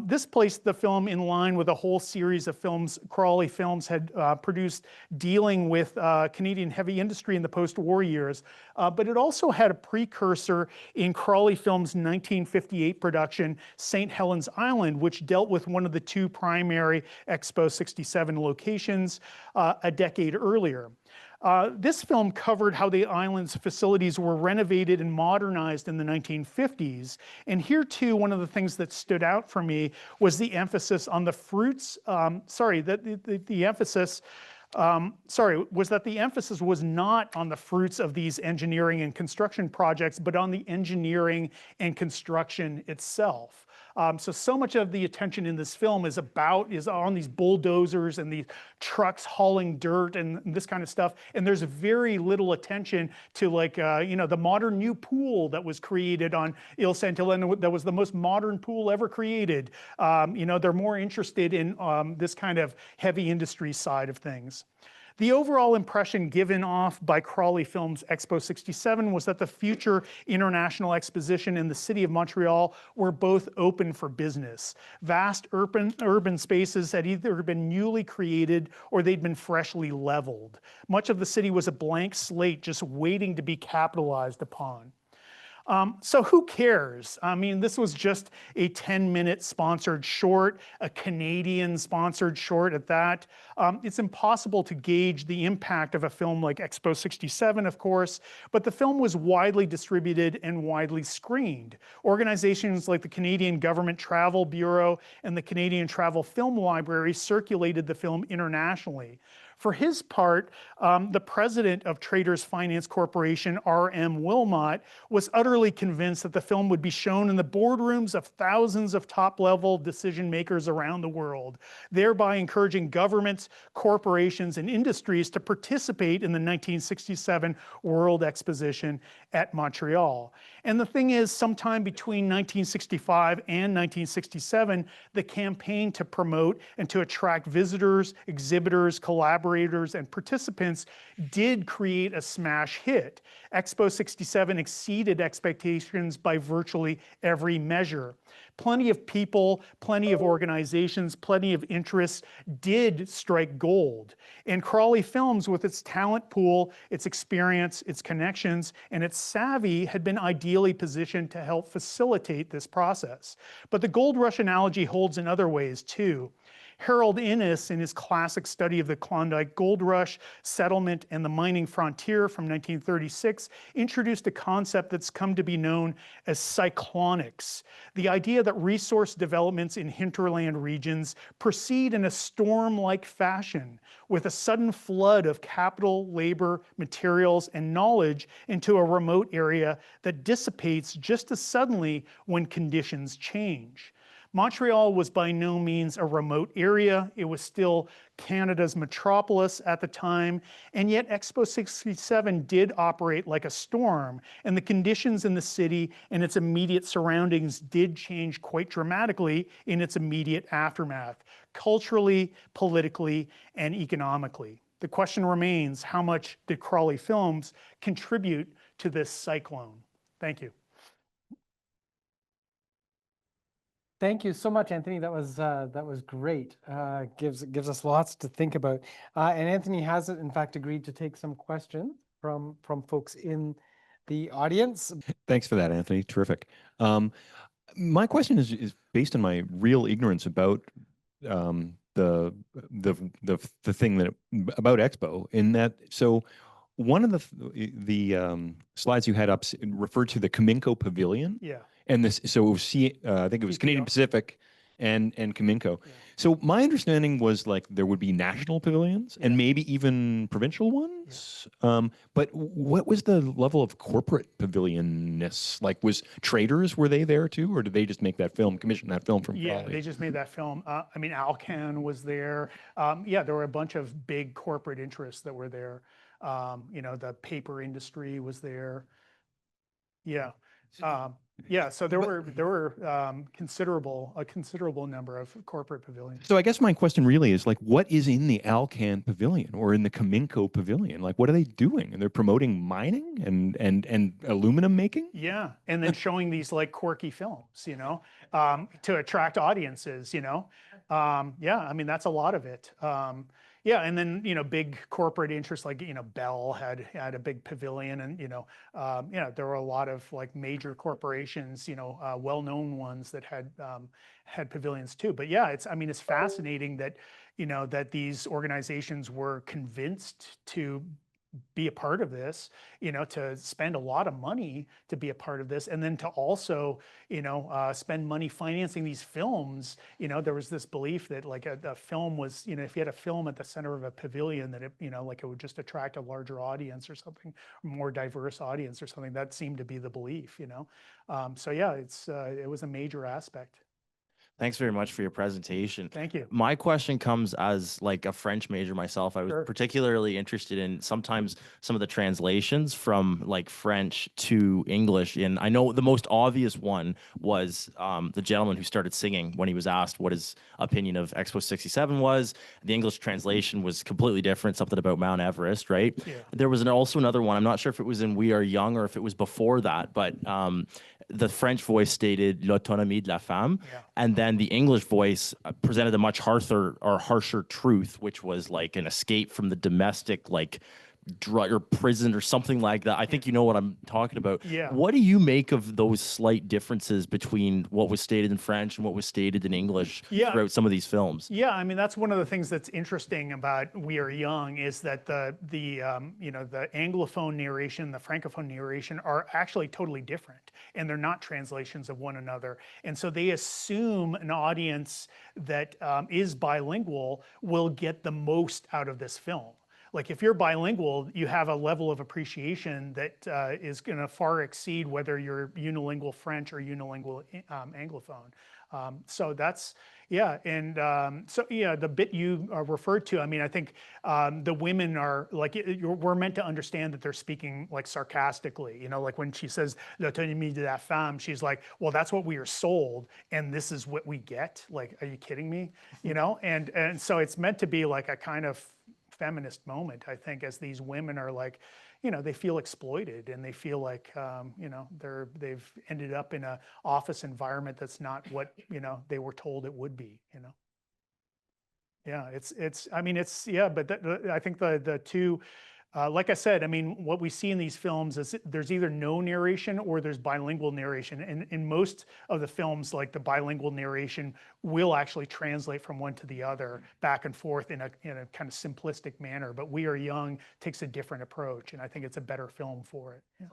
Speaker 2: This placed the film in line with a whole series of films Crawley Films had produced dealing with Canadian heavy industry in the post-war years, but it also had a precursor in Crawley Films' 1958 production, St. Helens Island, which dealt with one of the two primary Expo 67 locations a decade earlier. This film covered how the island's facilities were renovated and modernized in the 1950s. And here too, one of the things that stood out for me was the emphasis on the fruits, the emphasis was not on the fruits of these engineering and construction projects, but on the engineering and construction itself. So much of the attention in this film is on these bulldozers and these trucks hauling dirt and this kind of stuff. And there's very little attention to the modern new pool that was created on Ile Sainte-Hélène. That was the most modern pool ever created. They're more interested in this kind of heavy industry side of things. The overall impression given off by Crawley Films' Expo 67 was that the future international exposition in the city of Montreal were both open for business. Vast urban spaces had either been newly created or they'd been freshly leveled. Much of the city was a blank slate just waiting to be capitalized upon. So who cares? I mean, this was just a 10-minute sponsored short, a Canadian sponsored short at that. It's impossible to gauge the impact of a film like Expo 67, of course, but the film was widely distributed and widely screened. Organizations like the Canadian Government Travel Bureau and the Canadian Travel Film Library circulated the film internationally. For his part, the president of Traders Finance Corporation, R.M. Wilmot, was utterly convinced that the film would be shown in the boardrooms of thousands of top-level decision makers around the world, thereby encouraging governments, corporations, and industries to participate in the 1967 World Exposition at Montreal. And the thing is, sometime between 1965 and 1967, the campaign to promote and to attract visitors, exhibitors, collaborators, and participants did create a smash hit. Expo 67 exceeded expectations by virtually every measure. Plenty of people, plenty of organizations, plenty of interests did strike gold. And Crawley Films, with its talent pool, its experience, its connections, and its savvy, had been ideally positioned to help facilitate this process. But the gold rush analogy holds in other ways too. Harold Innis, in his classic study of the Klondike Gold Rush, settlement, and the mining frontier from 1936, introduced a concept that's come to be known as cyclonics, the idea that resource developments in hinterland regions proceed in a storm-like fashion, with a sudden flood of capital, labor, materials, and knowledge into a remote area that dissipates just as suddenly when conditions change. Montreal was by no means a remote area. It was still Canada's metropolis at the time, and yet Expo 67 did operate like a storm, and the conditions in the city and its immediate surroundings did change quite dramatically in its immediate aftermath, culturally, politically, and economically. The question remains, how much did Crawley Films contribute to this cyclone? Thank you.
Speaker 1: Thank you so much, Anthony. That was great. Gives us lots to think about. And Anthony has, in fact, agreed to take some questions from folks in the audience.
Speaker 9: Thanks for that, Anthony. Terrific. My question is based on my real ignorance about the thing that about Expo. In that, so one of the slides you had up referred to the Cominco Pavilion.
Speaker 2: Yeah.
Speaker 9: And this, so it was I think it was Canadian Pacific and Cominco. Yeah. So my understanding was like there would be national pavilions and maybe even provincial ones. Yeah. But what was the level of corporate pavilionness? Like, was Traders, were they there too, or did they just make that film, commission that film from
Speaker 2: Yeah,
Speaker 9: Crawley?
Speaker 2: they just made that film. I mean, Alcan was there. Yeah, there were a bunch of big corporate interests that were there. You know, the paper industry was there. Yeah. Yeah, so there were a considerable number of corporate pavilions.
Speaker 9: So I guess my question really is like, what is in the Alcan Pavilion or in the Cominco Pavilion? Like, what are they doing? And they're promoting mining and aluminum making?
Speaker 2: Yeah, and then showing these like quirky films, you know, to attract audiences, you know. Yeah, I mean, that's a lot of it. Yeah, and then, you know, big corporate interests like, you know, Bell had a big pavilion, and, you know, there were a lot of like major corporations, you know, well-known ones that had pavilions too. But yeah, I mean, it's fascinating that, you know, that these organizations were convinced to be a part of this, you know, to spend a lot of money to be a part of this, and then to also, you know, spend money financing these films. You know, there was this belief that like a film was, you know, if you had a film at the center of a pavilion, that it, you know, like it would just attract a larger audience or something, more diverse audience or something. That seemed to be the belief, you know. So yeah, it was a major aspect.
Speaker 10: Thanks very much for your presentation.
Speaker 2: Thank you.
Speaker 10: My question comes as like a French major myself. I was particularly interested in sometimes some of the translations from like French to English. And I know the most obvious one was the gentleman who started singing when he was asked what his opinion of Expo 67 was. The English translation was completely different, something about Mount Everest, right? Yeah. There was also another one. I'm not sure if it was in We Are Young or if it was before that, but the French voice stated l'autonomie de la femme, and then the English voice presented a much harsher truth, which was like an escape from the domestic, like drug or prison or something like that. I think you know what I'm talking about.
Speaker 2: Yeah.
Speaker 10: What do you make of those slight differences between what was stated in French and what was stated in English throughout some of these films?
Speaker 2: Yeah, I mean, that's one of the things that's interesting about We Are Young is that the Anglophone narration, the Francophone narration are actually totally different, and they're not translations of one another. And so they assume an audience that is bilingual will get the most out of this film. Like if you're bilingual, you have a level of appreciation that is going to far exceed whether you're unilingual French or unilingual Anglophone. So that's, yeah. And so, yeah, the bit you referred to, I mean, I think the women are like, we're meant to understand that they're speaking like sarcastically, you know, like when she says, l'autonomie de la femme, she's like, well, that's what we are sold. And this is what we get. Like, are you kidding me? You know? And so it's meant to be like a kind of feminist moment, I think, as these women are like, you know, they feel exploited and they feel like, you know, they've ended up in a office environment that's not what, you know, they were told it would be, you know. Yeah, I mean, yeah, but I think the two, like I said, I mean, what we see in these films is there's either no narration or there's bilingual narration. And in most of the films, like the bilingual narration will actually translate from one to the other, back and forth in a kind of simplistic manner. But We Are Young takes a different approach, and I think it's a better film for it. Yeah.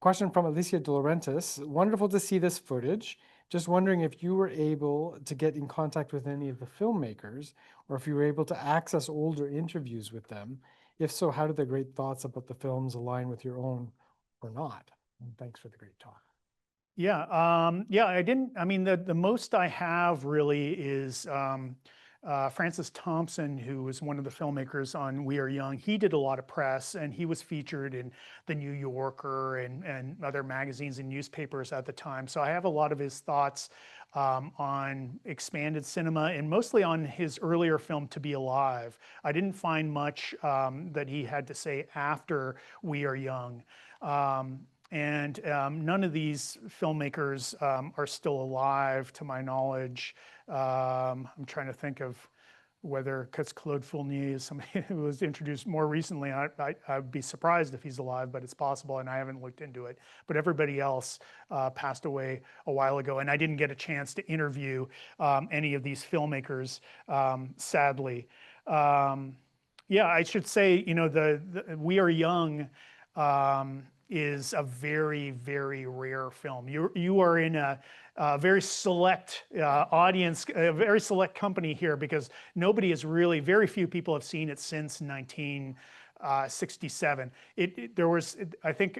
Speaker 1: Question from Alicia De Laurentiis. Wonderful to see this footage. Just wondering if you were able to get in contact with any of the filmmakers, or if you were able to access older interviews with them. If so, how did their great thoughts about the films align with your own or not? And thanks for the great talk.
Speaker 2: Yeah, yeah, I mean, the most I have really is Francis Thompson, who was one of the filmmakers on We Are Young. He did a lot of press, and he was featured in the New Yorker and other magazines and newspapers at the time. So I have a lot of his thoughts on expanded cinema, and mostly on his earlier film, To Be Alive. I didn't find much that he had to say after We Are Young. And none of these filmmakers are still alive, to my knowledge. I'm trying to think of whether, because Claude Fournier is somebody who was introduced more recently. I'd be surprised if he's alive, but it's possible, and I haven't looked into it. But everybody else passed away a while ago, and I didn't get a chance to interview any of these filmmakers, sadly. Yeah, I should say, you know, the We Are Young is a very, very rare film. You are in a very select audience, a very select company here, because very few people have seen it since 1967. I think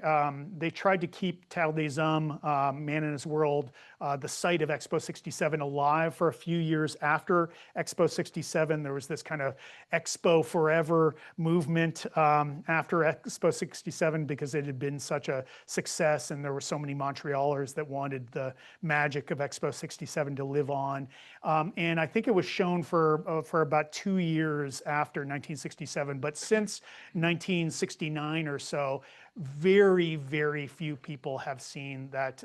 Speaker 2: they tried to keep Terre des Hommes, Man in His World, the site of Expo 67 alive for a few years after Expo 67. There was this kind of Expo Forever movement after Expo 67 because it had been such a success, and there were so many Montrealers that wanted the magic of Expo 67 to live on. And I think it was shown for about 2 years after 1967, but since 1969 or so, very, very few people have seen that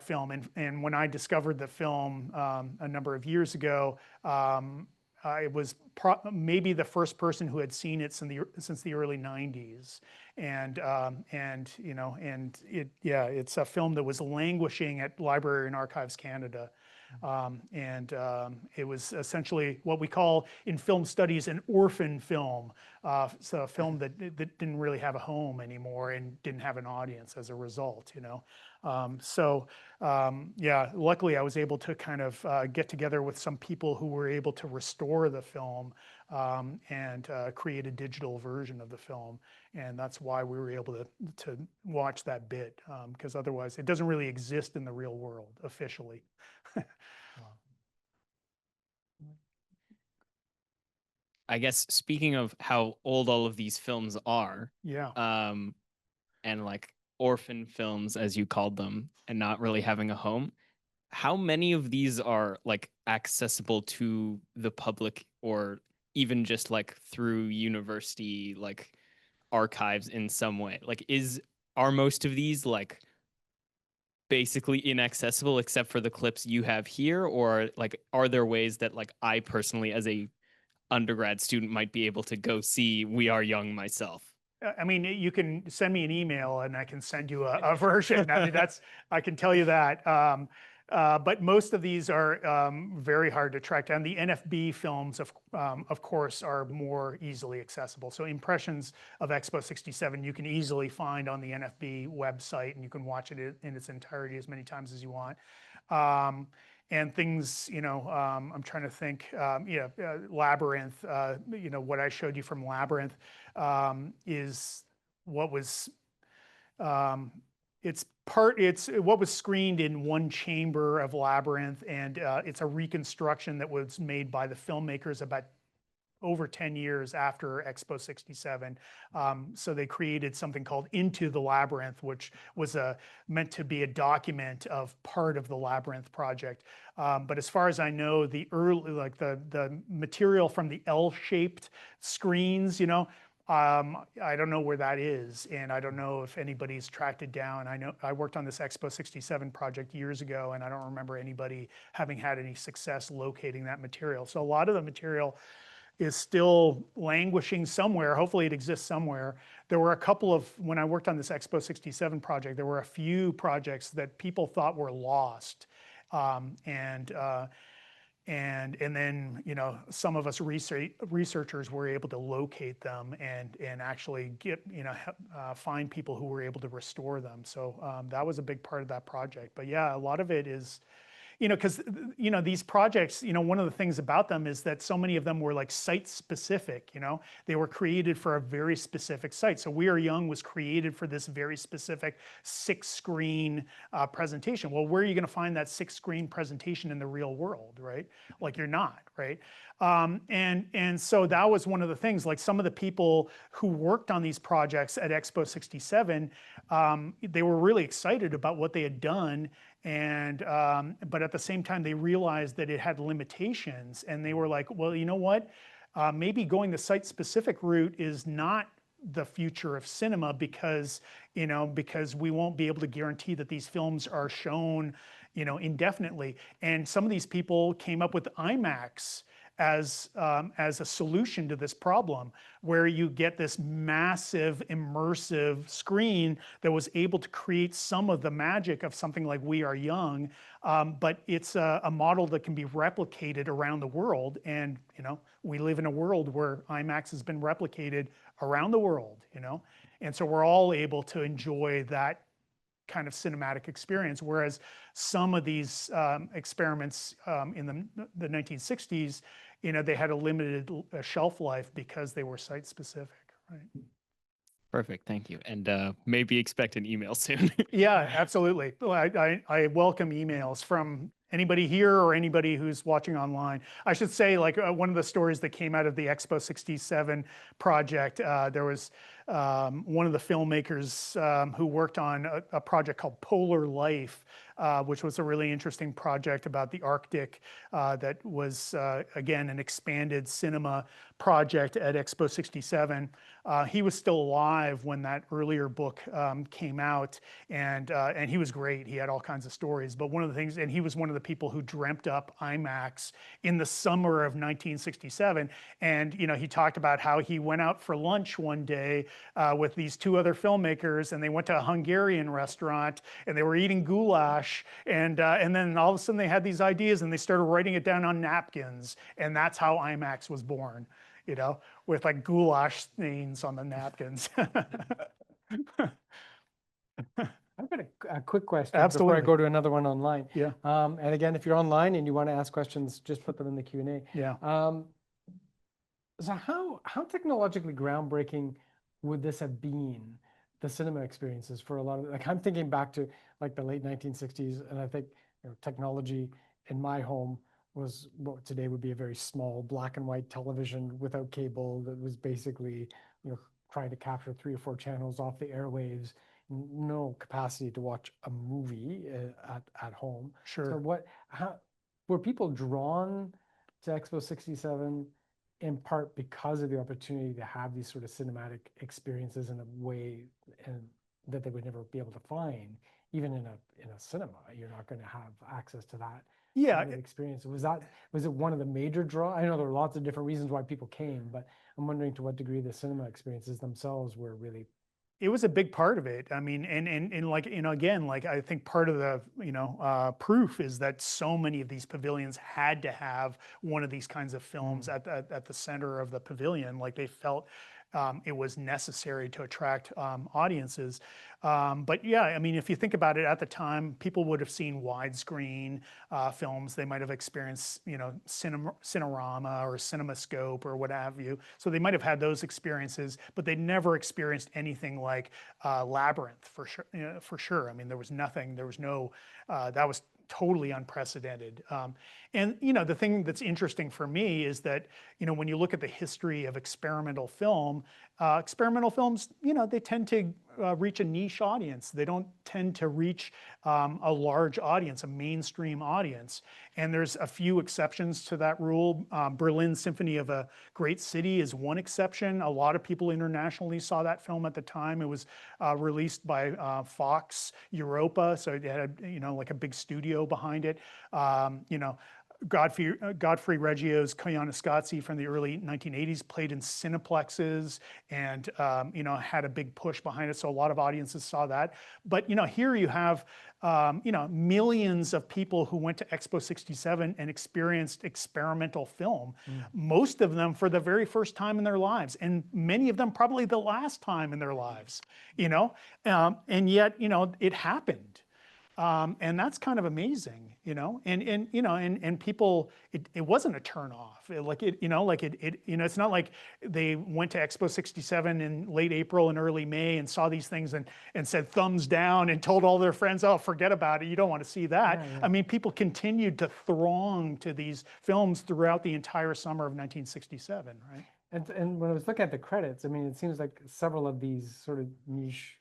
Speaker 2: film. And when I discovered the film a number of years ago, I was maybe the first person who had seen it since the early 90s. And you know, it's a film that was languishing at Library and Archives Canada. It was essentially what we call in film studies an orphan film. So a film that didn't really have a home anymore and didn't have an audience as a result, you know. Yeah, luckily I was able to kind of get together with some people who were able to restore the film and create a digital version of the film. And that's why we were able to watch that bit, because otherwise it doesn't really exist in the real world officially.
Speaker 11: I guess speaking of how old all of these films are,
Speaker 2: yeah,
Speaker 11: and like orphan films, as you called them, and not really having a home, how many of these are like accessible to the public, or even just like through university like archives in some way? Like, are most of these like basically inaccessible except for the clips you have here, or like are there ways that like I personally as a undergrad student might be able to go see We Are Young myself?
Speaker 2: I mean, you can send me an email and I can send you a version. I mean, I can tell you that. But most of these are very hard to track down. The NFB films, of course, are more easily accessible. So impressions of Expo 67, you can easily find on the NFB website, and you can watch it in its entirety as many times as you want. And things, I'm trying to think, Labyrinth, what I showed you from Labyrinth is what was, it's what was screened in one chamber of Labyrinth, and it's a reconstruction that was made by the filmmakers about over 10 years after Expo 67. So they created something called Into the Labyrinth, which was meant to be a document of part of the Labyrinth project. But as far as I know, the early, like the material from the L-shaped screens, I don't know where that is, and I don't know if anybody's tracked it down. I know I worked on this Expo 67 project years ago, and I don't remember anybody having had any success locating that material. So a lot of the material is still languishing somewhere. Hopefully it exists somewhere. There were a couple of, when I worked on this Expo 67 project, there were a few projects that people thought were lost. And then, some of us researchers were able to locate them and actually get, find people who were able to restore them. So that was a big part of that project. But yeah, a lot of it is, because, these projects, one of the things about them is that so many of them were like site specific, they were created for a very specific site. So We Are Young was created for this very specific 6-screen presentation. Well, where are you going to find that 6-screen presentation in the real world, right? Like you're not, right? And so that was one of the things, like some of the people who worked on these projects at Expo 67, they were really excited about what they had done. And, but at the same time, they realized that it had limitations, and they were like, well, you know what? Maybe going the site-specific route is not the future of cinema because, because we won't be able to guarantee that these films are shown, indefinitely. And some of these people came up with IMAX as a solution to this problem, where you get this massive immersive screen that was able to create some of the magic of something like We Are Young, but it's a model that can be replicated around the world. And we live in a world where IMAX has been replicated around the world, and so we're all able to enjoy that kind of cinematic experience, whereas some of these experiments in the 1960s, they had a limited shelf life because they were site specific, right?
Speaker 11: Perfect, thank you. And maybe expect an email soon.
Speaker 2: Yeah, absolutely. I welcome emails from anybody here or anybody who's watching online. I should say, like one of the stories that came out of the Expo 67 project, there was one of the filmmakers who worked on a project called Polar Life, which was a really interesting project about the Arctic that was, again, an expanded cinema project at Expo 67. He was still alive when that earlier book came out, and he was great. He had all kinds of stories. But one of the things, and he was one of the people who dreamt up IMAX in the summer of 1967. And he talked about how he went out for lunch one day with these 2 other filmmakers, and they went to a Hungarian restaurant, and they were eating goulash, and then all of a sudden they had these ideas, and they started writing it down on napkins, and that's how IMAX was born, with like goulash stains on the napkins.
Speaker 1: I've got a quick question
Speaker 2: Absolutely.
Speaker 1: before I go to another one online.
Speaker 2: Yeah.
Speaker 1: And again, if you're online and you want to ask questions, just put them in the Q&A.
Speaker 2: Yeah.
Speaker 1: So how technologically groundbreaking would this have been, the cinema experiences for a lot of, like I'm thinking back to like the late 1960s, and I think technology in my home was what today would be a very small black and white television without cable that was basically trying to capture 3 or 4 channels off the airwaves, no capacity to watch a movie at home.
Speaker 2: Sure.
Speaker 1: So how were people drawn to Expo 67 in part because of the opportunity to have these sort of cinematic experiences in a way that they would never be able to find, even in a cinema? You're not going to have access to that
Speaker 2: Yeah,
Speaker 1: kind of experience. Was it one of the major draws? I know there were lots of different reasons why people came, but I'm wondering to what degree the cinema experiences themselves were really.
Speaker 2: it was a big part of it. I mean, and like, again, like I think part of the, proof is that so many of these pavilions had to have one of these kinds of films at the center of the pavilion. Like they felt it was necessary to attract audiences. But yeah, I mean, if you think about it, at the time, people would have seen widescreen films. They might have experienced, Cinerama or CinemaScope or what have you. So they might have had those experiences, but they never experienced anything like Labyrinth for sure. For sure. I mean, there was nothing. There was no. That was totally unprecedented. And the thing that's interesting for me is that when you look at the history of experimental films, they tend to reach a niche audience. They don't tend to reach a large audience, a mainstream audience. And there's a few exceptions to that rule. Berlin Symphony of a Great City is one exception. A lot of people internationally saw that film at the time. It was released by Fox Europa, so it had like a big studio behind it. Godfrey Reggio's Koyaanisqatsi from the early 1980s played in cineplexes and had a big push behind it, so a lot of audiences saw that. But here you have millions of people who went to Expo 67 and experienced experimental film, most of them for the very first time in their lives, and many of them probably the last time in their lives, and yet it happened. And that's kind of amazing, and people, it wasn't a turn off. It's not like they went to Expo 67 in late April and early May and saw these things and said thumbs down and told all their friends, oh, forget about it. You don't want to see that. Yeah. I mean, people continued to throng to these films throughout the entire summer of 1967, right?
Speaker 1: And when I was looking at the credits, I mean, it seems like several of these sort of niche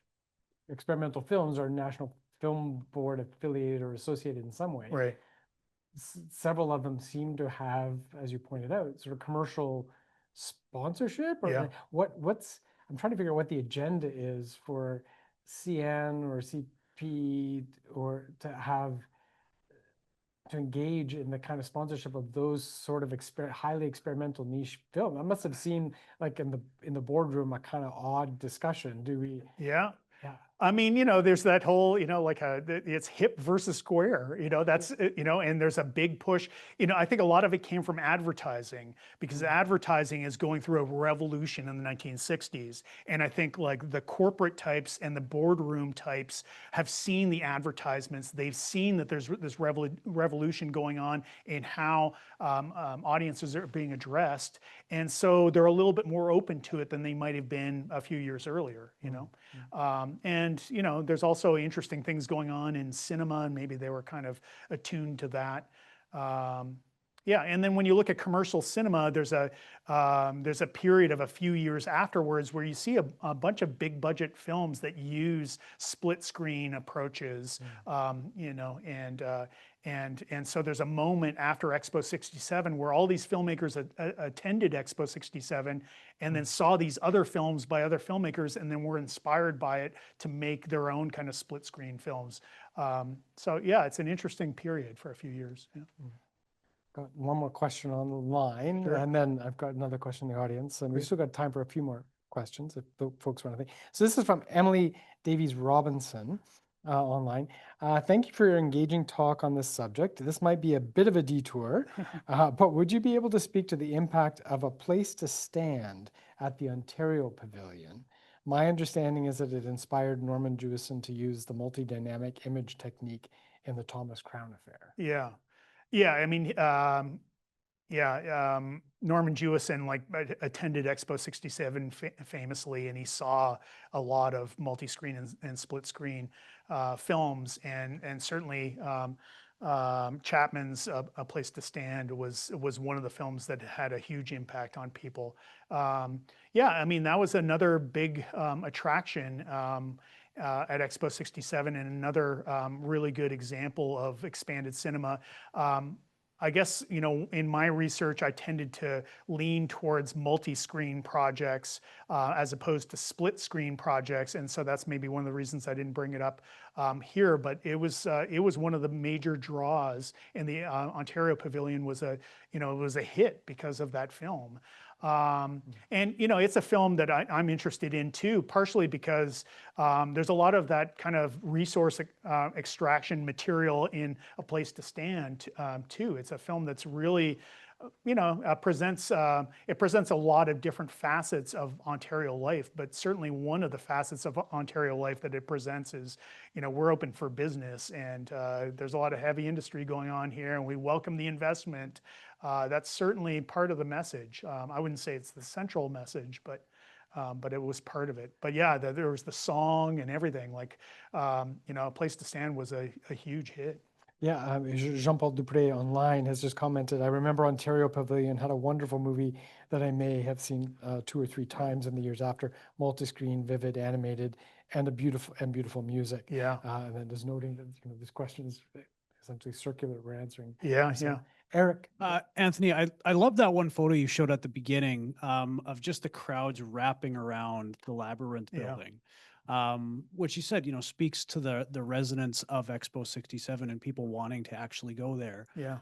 Speaker 1: experimental films are National Film Board affiliated or associated in some way.
Speaker 2: Right.
Speaker 1: Several of them seem to have, as you pointed out, sort of commercial sponsorship. Or
Speaker 2: yeah.
Speaker 1: I'm trying to figure out what the agenda is for CN or CP or to engage in the kind of sponsorship of those sort of highly experimental niche film. That must have seemed like in the boardroom a kind of odd discussion. Do we?
Speaker 2: Yeah. Yeah. I mean, there's that whole, it's hip versus square, that's, and there's a big push. I think a lot of it came from advertising, because advertising is going through a revolution in the 1960s. And I think like the corporate types and the boardroom types have seen the advertisements. They've seen that there's this revolution going on in how audiences are being addressed. And so they're a little bit more open to it than they might have been a few years earlier, And, there's also interesting things going on in cinema, and maybe they were kind of attuned to that. Yeah, and then when you look at commercial cinema, there's a period of a few years afterwards where you see a bunch of big budget films that use split screen approaches, and so there's a moment after Expo 67 where all these filmmakers attended Expo 67 and then saw these other films by other filmmakers and then were inspired by it to make their own kind of split screen films. So yeah, it's an interesting period for a few years. Yeah.
Speaker 1: Got one more question on the line,
Speaker 2: Sure.
Speaker 1: And then I've got another question in the audience, and we've still got time for a few more questions if folks want to think. So this is from Emily Davies Robinson online. Thank you for your engaging talk on this subject. This might be a bit of a detour, but would you be able to speak to the impact of a place to stand at the Ontario Pavilion? My understanding is that it inspired Norman Jewison to use the multi-dynamic image technique in the Thomas Crown Affair.
Speaker 2: Yeah. Yeah, I mean, Norman Jewison attended Expo 67 famously, and he saw a lot of multi-screen and split screen films, and certainly Chapman's A Place to Stand was one of the films that had a huge impact on people. Yeah, I mean, that was another big attraction at Expo 67, and another really good example of expanded cinema. I guess, in my research, I tended to lean towards multi-screen projects as opposed to split screen projects. And so that's maybe one of the reasons I didn't bring it up here, but it was one of the major draws, and the Ontario Pavilion was it was a hit because of that film. And it's a film that I'm interested in too, partially because there's a lot of that kind of resource extraction material in A Place to Stand too. It's a film that's really, presents a lot of different facets of Ontario life, but certainly one of the facets of Ontario life that it presents is, we're open for business, and there's a lot of heavy industry going on here, and we welcome the investment. That's certainly part of the message. I wouldn't say it's the central message, but it was part of it. But yeah, there was the song and everything. Like, A Place to Stand was a huge hit.
Speaker 1: Yeah, Jean-Paul Dupré online has just commented, I remember Ontario Pavilion had a wonderful movie that I may have seen 2 or 3 times in the years after, multi-screen, vivid, animated, and beautiful music.
Speaker 2: Yeah.
Speaker 1: And then just noting that this question is essentially circular. We're answering.
Speaker 2: Yeah,
Speaker 1: so,
Speaker 2: yeah.
Speaker 1: Eric.
Speaker 12: Anthony, I love that one photo you showed at the beginning of just the crowds wrapping around the Labyrinth building. Which you said, speaks to the resonance of Expo 67 and people wanting to actually go there.
Speaker 2: Yeah.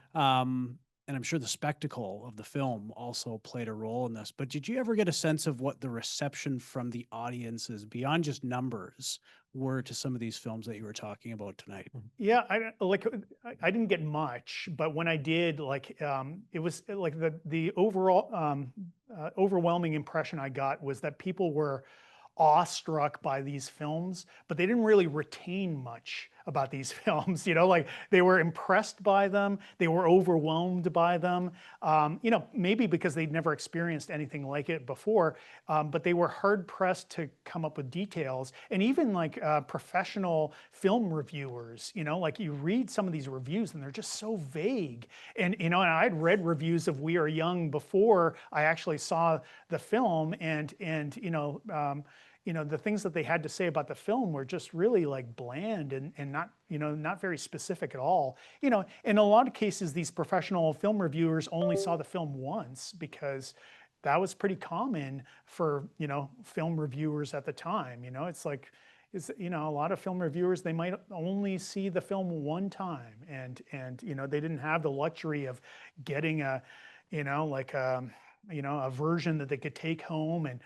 Speaker 12: And I'm sure the spectacle of the film also played a role in this. But did you ever get a sense of what the reception from the audiences, beyond just numbers, were to some of these films that you were talking about tonight?
Speaker 2: Yeah, I didn't get much, but when I did, it was like the overall overwhelming impression I got was that people were awestruck by these films, but they didn't really retain much about these films. Like they were impressed by them, they were overwhelmed by them, maybe because they'd never experienced anything like it before, but they were hard pressed to come up with details. And even like professional film reviewers, like you read some of these reviews and they're just so vague. And and I'd read reviews of We Are Young before I actually saw the film, and the things that they had to say about the film were just really like bland and not, not very specific at all. In a lot of cases, these professional film reviewers only saw the film once because that was pretty common for, film reviewers at the time. It's like, a lot of film reviewers, they might only see the film one time, and they didn't have the luxury of getting a version that they could take home and,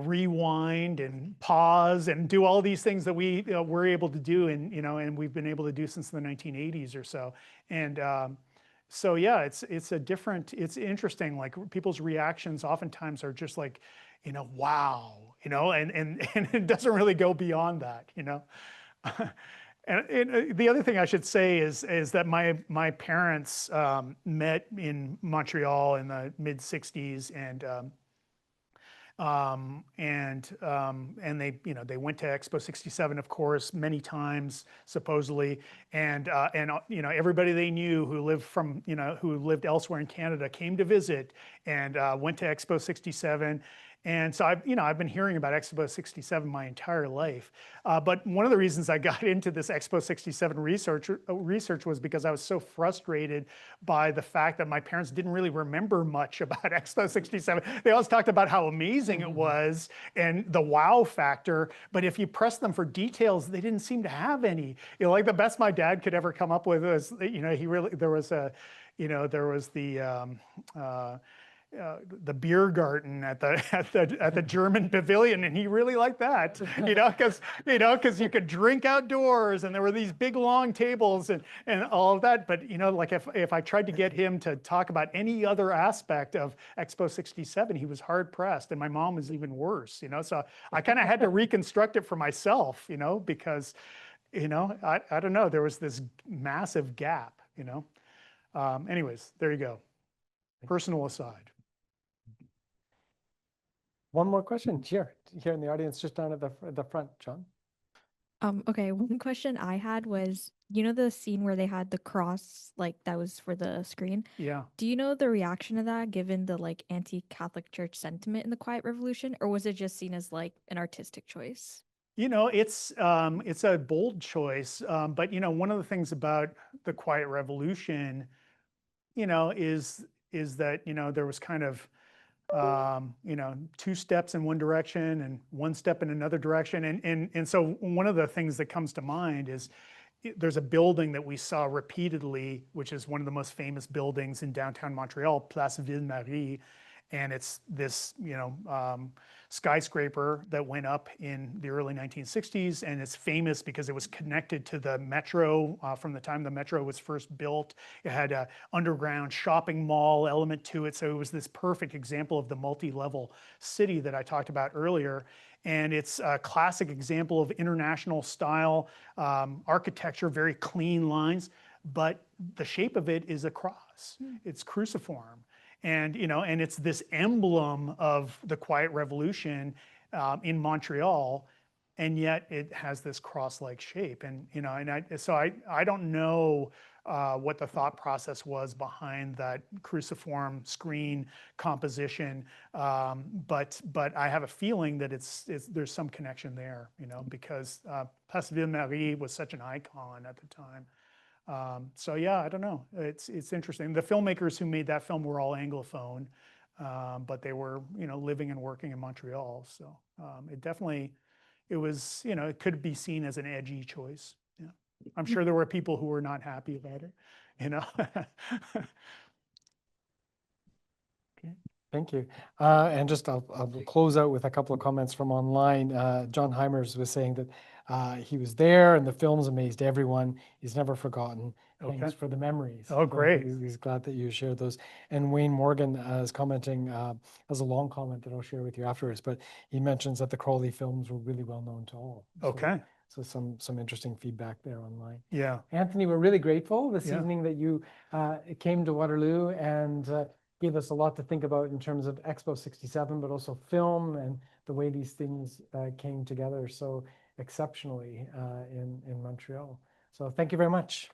Speaker 2: rewind and pause and do all these things that we were able to do, and we've been able to do since the 1980s or so. And so yeah, it's interesting. Like people's reactions oftentimes are just like, wow, and it doesn't really go beyond that, And the other thing I should say is that my parents met in Montreal in the mid '60s, and they went to Expo 67, of course, many times supposedly, and everybody they knew who lived elsewhere in Canada came to visit and went to Expo 67. And so I've been hearing about Expo 67 my entire life. But one of the reasons I got into this Expo 67 research was because I was so frustrated by the fact that my parents didn't really remember much about Expo 67. They always talked about how amazing it was and the wow factor, but if you pressed them for details, they didn't seem to have any. Like the best my dad could ever come up with was, there was the beer garden at the German pavilion, and he really liked that, because you could drink outdoors, and there were these big long tables and all of that. But like if I tried to get him to talk about any other aspect of Expo 67, he was hard pressed, and my mom was even worse. So I kind of had to reconstruct it for myself, because I don't know, there was this massive gap. Anyways, there you go. Personal aside.
Speaker 1: One more question here in the audience, just down at the front, John.
Speaker 13: Okay, one question I had was, the scene where they had the cross, like that was for the screen.
Speaker 2: Yeah.
Speaker 13: Do you know the reaction to that, given the like anti-Catholic Church sentiment in the Quiet Revolution, or was it just seen as like an artistic choice?
Speaker 2: You know, it's a bold choice, but you know, one of the things about the Quiet Revolution, you know, is that, you know, there was kind of you know, 2 steps in one direction and 1 step in another direction, and so one of the things that comes to mind is there's a building that we saw repeatedly, which is one of the most famous buildings in downtown Montreal, Place Ville-Marie, and it's this, you know, skyscraper that went up in the early 1960s, and it's famous because it was connected to the metro from the time the metro was first built. It had a underground shopping mall element to it, so it was this perfect example of the multi-level city that I talked about earlier. And it's a classic example of international style architecture, very clean lines, but the shape of it is a cross. It's cruciform. And, you know, and it's this emblem of the Quiet Revolution in Montreal, and yet it has this cross-like shape. And, you know, and so I don't know what the thought process was behind that cruciform screen composition, but I have a feeling that there's some connection there, you know, because Place Ville-Marie was such an icon at the time. So yeah, I don't know. It's interesting. The filmmakers who made that film were all Anglophone, but they were, you know, living and working in Montreal. So it definitely, it was, you know, it could be seen as an edgy choice. Yeah, I'm sure there were people who were not happy about it, you know.
Speaker 1: Okay, thank you. And just I'll close out with a couple of comments from online. John Heimers was saying that he was there and the films amazed everyone. He's never forgotten.
Speaker 2: Okay.
Speaker 1: Thanks for the memories.
Speaker 2: Oh, great.
Speaker 1: He's glad that you shared those. And Wayne Morgan is commenting, has a long comment that I'll share with you afterwards, but he mentions that the Crowley films were really well known to all.
Speaker 2: Okay.
Speaker 1: So some interesting feedback there online.
Speaker 2: Yeah.
Speaker 1: Anthony, we're really grateful this
Speaker 2: Yeah.
Speaker 1: evening that you came to Waterloo and gave us a lot to think about in terms of Expo 67, but also film and the way these things came together so exceptionally in Montreal. So thank you very much.